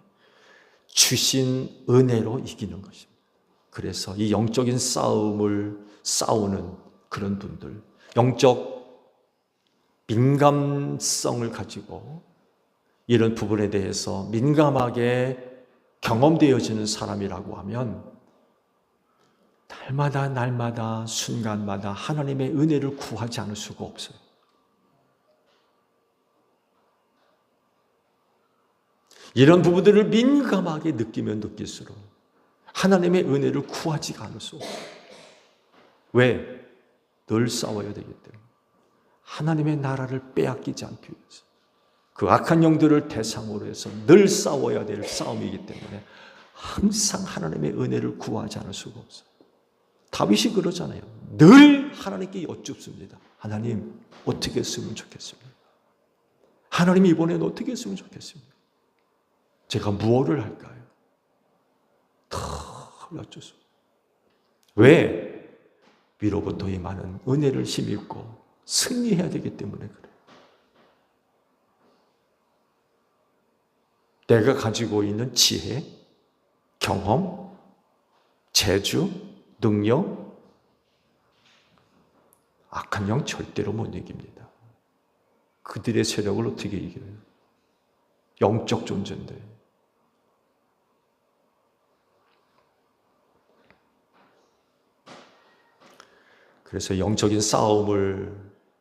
주신 은혜로 이기는 것입니다. 그래서 이 영적인 싸움을 싸우는 그런 분들, 영적 민감성을 가지고 이런 부분에 대해서 민감하게 경험되어지는 사람이라고 하면 날마다 순간마다 하나님의 은혜를 구하지 않을 수가 없어요. 이런 부분들을 민감하게 느끼면 느낄수록 하나님의 은혜를 구하지가 않을 수 없어요. 왜? 늘 싸워야 되기 때문에. 하나님의 나라를 빼앗기지 않기 위해서. 그 악한 영들을 대상으로 해서 늘 싸워야 될 싸움이기 때문에 항상 하나님의 은혜를 구하지 않을 수가 없어요. 다윗이 그러잖아요. 늘 하나님께 여쭙습니다. 하나님, 어떻게 했으면 좋겠습니까? 하나님, 이번엔 어떻게 했으면 좋겠습니까? 제가 무엇을 할까요? 다 여쭙습니다. 왜? 위로부터 임하는 은혜를 힘입고 승리해야 되기 때문에 그래요. 내가 가지고 있는 지혜, 경험, 재주, 능력, 악한 영 절대로 못 이깁니다. 그들의 세력을 어떻게 이겨요? 영적 존재인데. 그래서 영적인 싸움을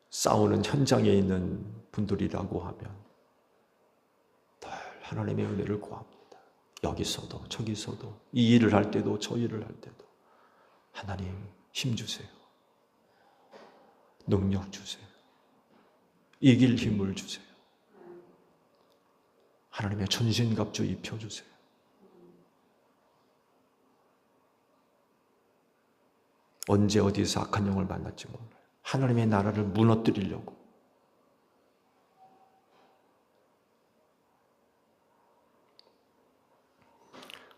싸우는 현장에 있는 분들이라고 하면 늘 하나님의 은혜를 구합니다. 여기서도 저기서도 이 일을 할 때도 저 일을 할 때도 하나님 힘 주세요. 능력 주세요. 이길 힘을 주세요. 하나님의 전신갑주 입혀주세요. 언제 어디서 악한 영을 만날지 몰라요. 하나님의 나라를 무너뜨리려고.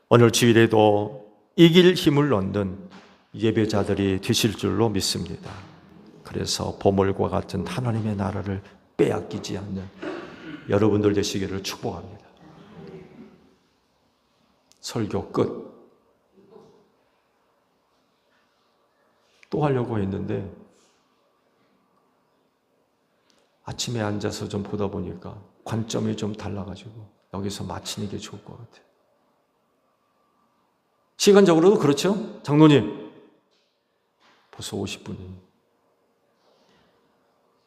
오늘 주일에도 이길 힘을 얻는 예배자들이 되실 줄로 믿습니다. 그래서 보물과 같은 하나님의 나라를 빼앗기지 않는 여러분들 되시기를 축복합니다. 설교 끝. 또 하려고 했는데 아침에 앉아서 좀 보다 보니까 관점이 좀 달라가지고 여기서 마치는 게 좋을 것 같아요. 시간적으로도 그렇죠? 장로님, 벌써 50분이.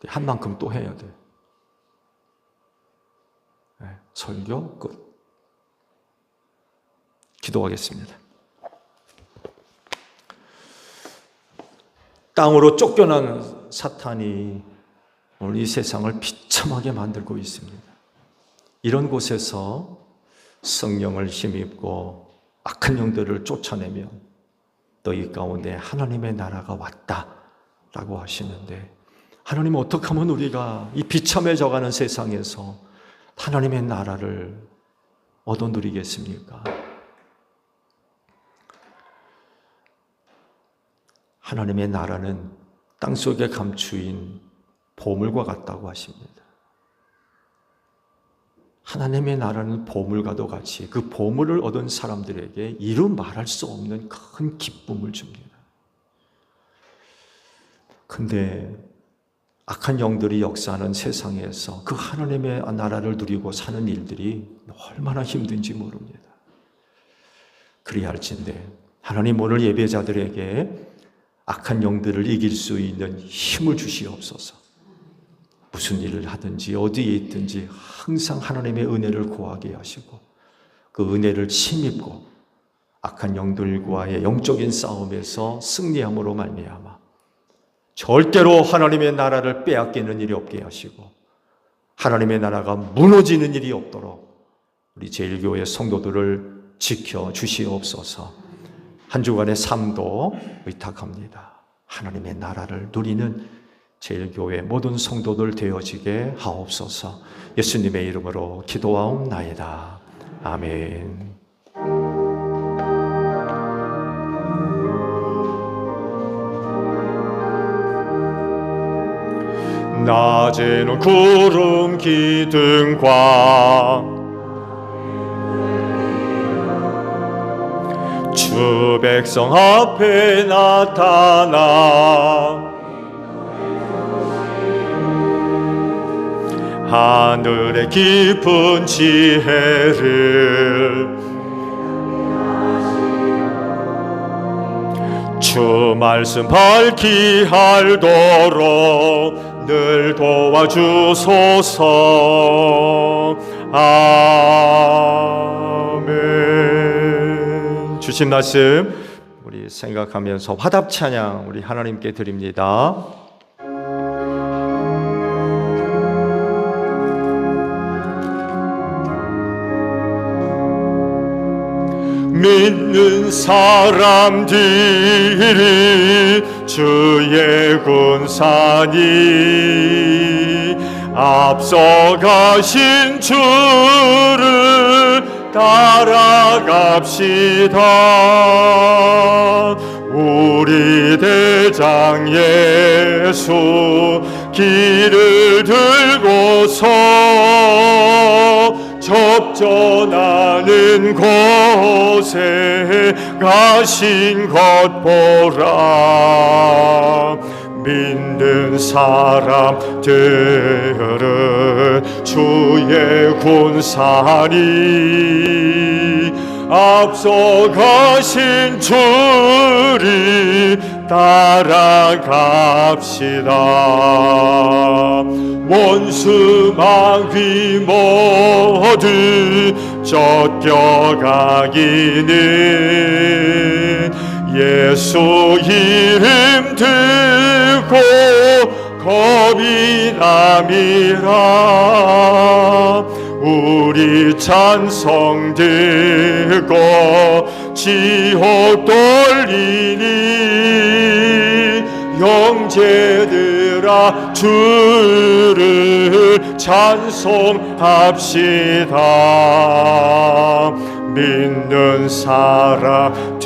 한 만큼 또 해야 돼. 네, 설교 끝. 기도하겠습니다. 땅으로 쫓겨난 사탄이 오늘 이 세상을 비참하게 만들고 있습니다. 이런 곳에서 성령을 힘입고 악한 영들을 쫓아내면 너희 가운데 하나님의 나라가 왔다라고 하시는데, 하나님은 어떻게 하면 우리가 이 비참해져가는 세상에서 하나님의 나라를 얻어 누리겠습니까? 하나님의 나라는 땅속에 감추인 보물과 같다고 하십니다. 하나님의 나라는 보물과도 같이 그 보물을 얻은 사람들에게 이루 말할 수 없는 큰 기쁨을 줍니다. 근데 악한 영들이 역사하는 세상에서 그 하나님의 나라를 누리고 사는 일들이 얼마나 힘든지 모릅니다. 그리할진대 하나님 오늘 예배자들에게 악한 영들을 이길 수 있는 힘을 주시옵소서. 무슨 일을 하든지 어디에 있든지 항상 하나님의 은혜를 구하게 하시고 그 은혜를 힘입고 악한 영들과의 영적인 싸움에서 승리함으로 말미암아 절대로 하나님의 나라를 빼앗기는 일이 없게 하시고 하나님의 나라가 무너지는 일이 없도록 우리 제일교회 성도들을 지켜 주시옵소서. 한 주간의 삶도 의탁합니다. 하나님의 나라를 누리는 제일교회 모든 성도들 되어지게 하옵소서. 예수님의 이름으로 기도하옵나이다. 아멘. 낮에는 구름 기둥과 주 백성 앞에 나타나 하늘의 깊은 지혜를 주 말씀 밝히 알도록 늘 도와주소서. 아멘. 주신 말씀 우리 생각하면서 화답 찬양 우리 하나님께 드립니다. 믿는 사람들이 주의 군사니 앞서가신 주를 따라갑시다. 우리 대장 예수 길을 들고서 접전하는 곳에 가신 것 보라. 믿는 사람들은 주의 군사니 앞서가신 주를 따라갑시다. 원수 마귀 모두 쫓겨가기는 예수 이름 듣고 겁이 남이라. 우리 찬송 듣고 지옥 돌리니 형제들아 주를 찬송합시다. 믿는 사람들은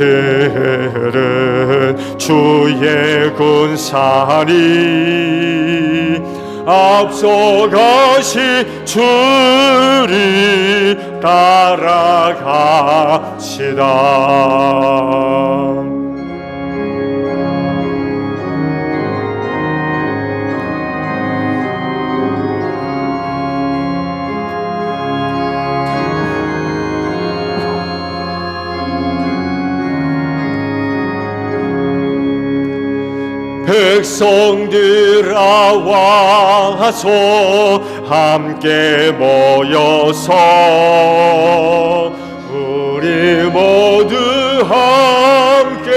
주의 군사니 앞서가신 주를 따라갑시다. 백성들아 와서 함께 모여서 우리 모두 함께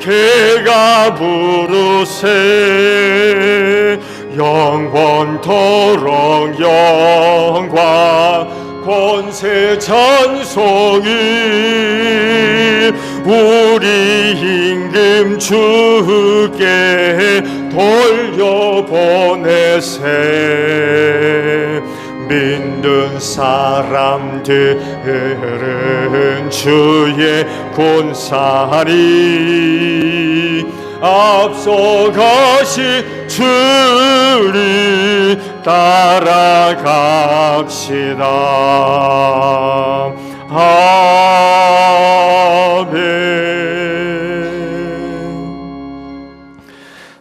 개가 부르세. 영원토록 영광 권세 찬송이 우리 임금 주께 돌려보내세. 믿는 사람들은 주의 군사니 앞서가신 주를 따라갑시다. 아멘.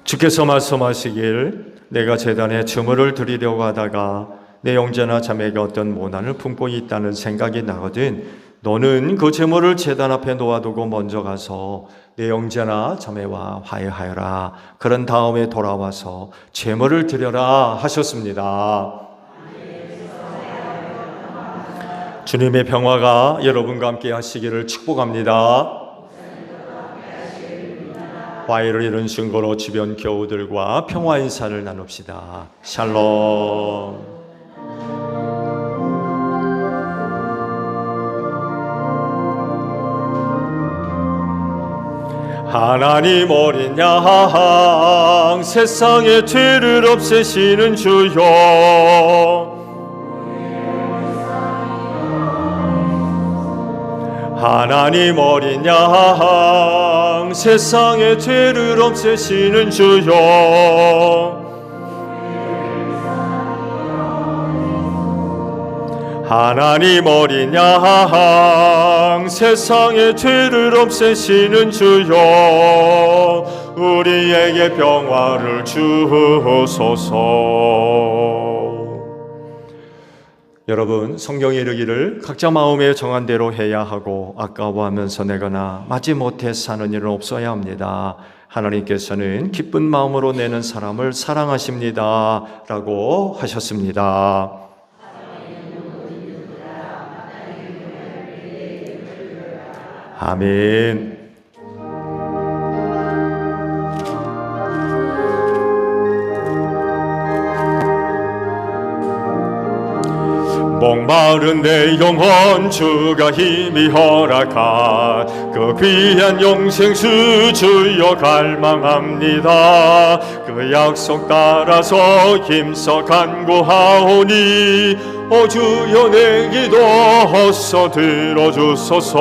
주께서 말씀하시길 내가 제단에 증거를 드리려고 하다가 내 형제나 자매에게 어떤 모난을 품고 있다는 생각이 나거든 너는 그 제물을 제단 앞에 놓아두고 먼저 가서 내 형제나 자매와 화해하여라. 그런 다음에 돌아와서 제물을 드려라 하셨습니다. 주님의 평화가 여러분과 함께 하시기를 축복합니다. 화해를 이룬 증거로 주변 교우들과 평화 인사를 나눕시다. 샬롬. 하나님 어린 양 세상의 죄를 없애시는 주여, 하나님 어린 양 세상의 죄를 없애시는 주여, 하나님 어린 양 세상의 죄를 없애시는 주여, 우리에게 평화를 주소서. 여러분, 성경에 이르기를 각자 마음에 정한 대로 해야 하고 아까워하면서 내거나 마지못해 사는 일은 없어야 합니다. 하나님께서는 기쁜 마음으로 내는 사람을 사랑하십니다 라고 하셨습니다. 아멘. 목마른 내 영혼 주가 힘이 허락한 그 귀한 영생수 주여 갈망합니다. 그 약속 따라서 힘써 간구하오니 오 주여 내 기도 어서 들어주소서.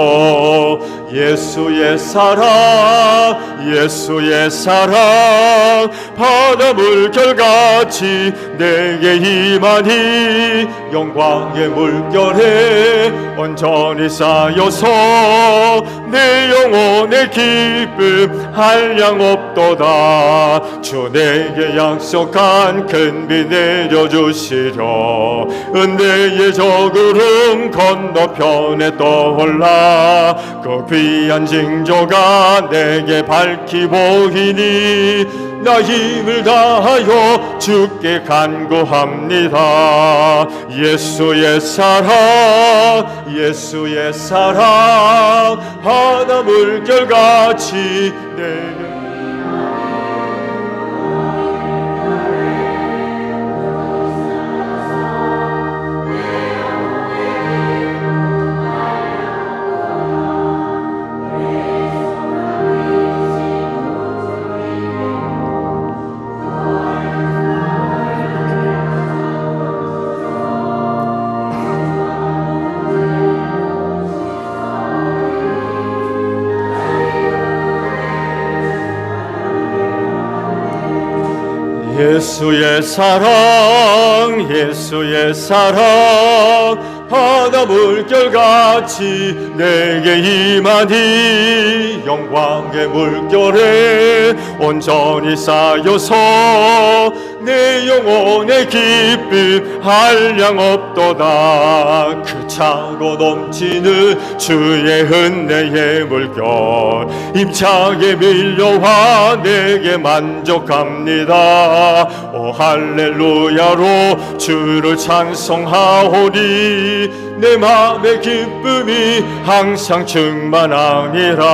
예수의 사랑 예수의 사랑 바다 물결같이 내게 임하니 영광의 물결에 온전히 쌓여서 내 영혼의 기쁨 한량 없도다. 주 내게 약속한 큰 비 내려주시려 은혜의 저구름 건너편에 떠올라 그 귀한 징조가 내게 밝히 보이니 나 힘을 다하여 주께 간구합니다. 예수의 사랑 예수의 사랑 바다 물결같이 내게 예수의 사랑 예수의 사랑 바다 물결같이 내게 임하니 영광의 물결에 온전히 쌓여서 내 영혼의 기쁨 한량 없도다. 그 차고 넘치는 주의 은혜의 물결 임차게 밀려와 내게 만족합니다. 오 할렐루야로 주를 찬송하오니 내 맘의 기쁨이 항상 충만함이라.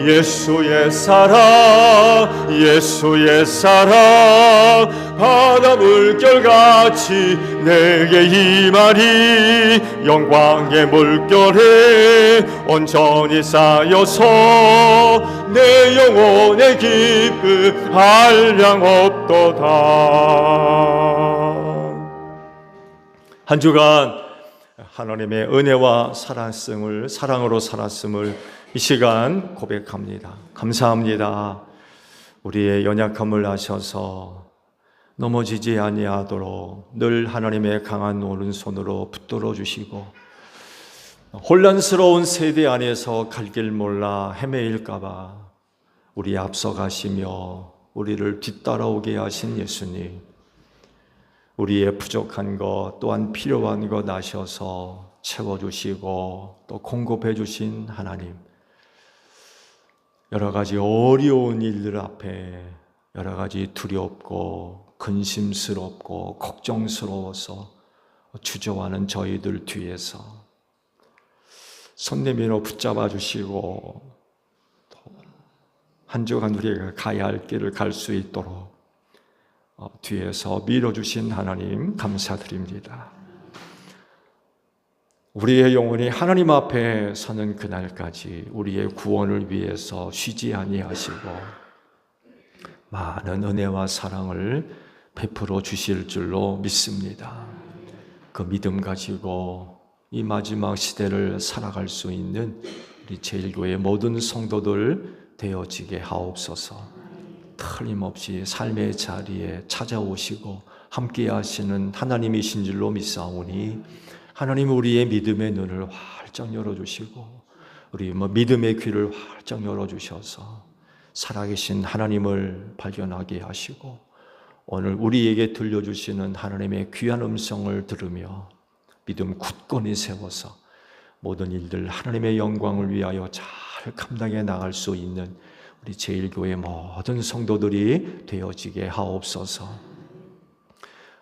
예수의 사랑 예수의 사랑 바다 물결같이 내게 임하니 영광의 물결에 온전히 쌓여서 내 영혼의 기쁨 한량 없도다. 한 주간 하나님의 은혜와 사랑으로 살았음을 이 시간 고백합니다. 감사합니다. 우리의 연약함을 아셔서 넘어지지 아니하도록 늘 하나님의 강한 오른손으로 붙들어 주시고 혼란스러운 세대 안에서 갈 길 몰라 헤매일까 봐 우리 앞서가시며 우리를 뒤따라오게 하신 예수님, 우리의 부족한 것 또한 필요한 것 아셔서 채워주시고 또 공급해 주신 하나님, 여러 가지 어려운 일들 앞에 여러 가지 두렵고 근심스럽고 걱정스러워서 주저하는 저희들 뒤에서 손 내밀어 붙잡아 주시고 한 주간 우리가 가야 할 길을 갈 수 있도록 뒤에서 밀어주신 하나님 감사드립니다. 우리의 영혼이 하나님 앞에 서는 그날까지 우리의 구원을 위해서 쉬지 아니하시고 많은 은혜와 사랑을 베풀어 주실 줄로 믿습니다. 그 믿음 가지고 이 마지막 시대를 살아갈 수 있는 우리 제1교회 모든 성도들 되어지게 하옵소서. 틀림없이 삶의 자리에 찾아오시고 함께 하시는 하나님이신 줄로 믿사오니 하나님 우리의 믿음의 눈을 활짝 열어주시고 우리 믿음의 귀를 활짝 열어주셔서 살아계신 하나님을 발견하게 하시고 오늘 우리에게 들려주시는 하나님의 귀한 음성을 들으며 믿음 굳건히 세워서 모든 일들 하나님의 영광을 위하여 잘 감당해 나갈 수 있는 우리 제1교회 모든 성도들이 되어지게 하옵소서.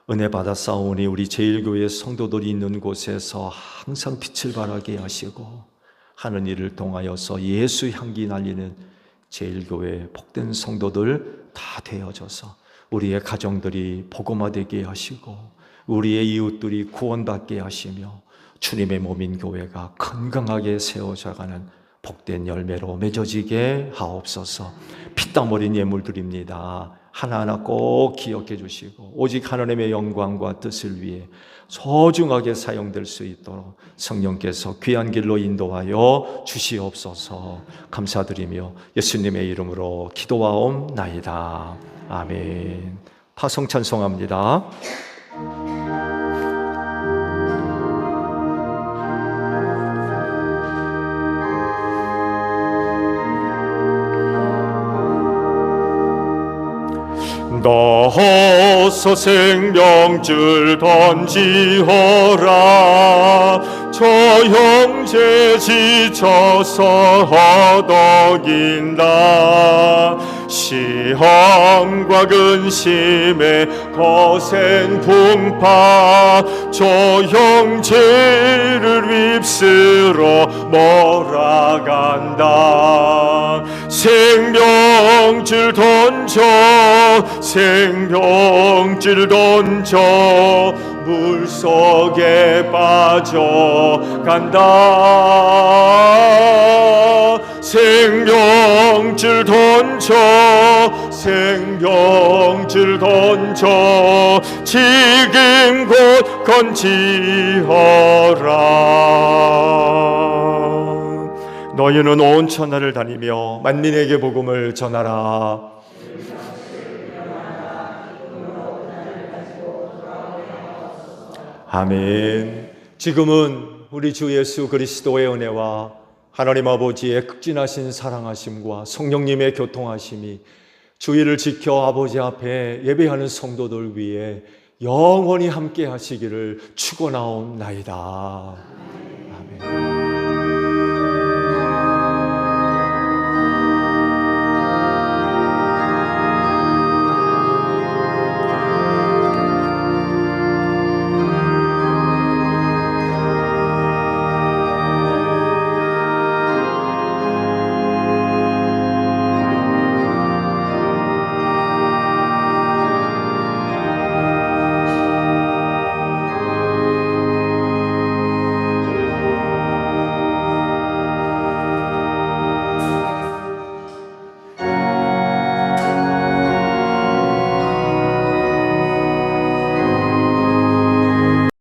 은혜 받아 싸우니 우리 제1교회 성도들이 있는 곳에서 항상 빛을 발하게 하시고 하는 일을 통하여서 예수 향기 날리는 제1교회 복된 성도들 다 되어져서 우리의 가정들이 복음화되게 하시고 우리의 이웃들이 구원받게 하시며 주님의 몸인 교회가 건강하게 세워져가는 복된 열매로 맺어지게 하옵소서. 피땀 흘린 예물 드립니다. 하나하나 꼭 기억해 주시고 오직 하나님의 영광과 뜻을 위해 소중하게 사용될 수 있도록 성령께서 귀한 길로 인도하여 주시옵소서. 감사드리며 예수님의 이름으로 기도하옵나이다. 아멘. 파송 찬송합니다. 나서 생명줄 던지어라. 저 형제 지쳐서 허덕인다. 시험과 근심에 거센 풍파 저 형제를 휩쓸어 몰아간다. 생명줄 던져 생명줄 던져 물속에 빠져간다. 생명줄 던져 생명줄 던져 지금 곧 건지어라. 너희는 온 천하를 다니며 만민에게 복음을 전하라. 아멘. 지금은 우리 주 예수 그리스도의 은혜와 하나님 아버지의 극진하신 사랑하심과 성령님의 교통하심이 주의를 지켜 아버지 앞에 예배하는 성도들 위해 영원히 함께 하시기를 축원하옵나이다.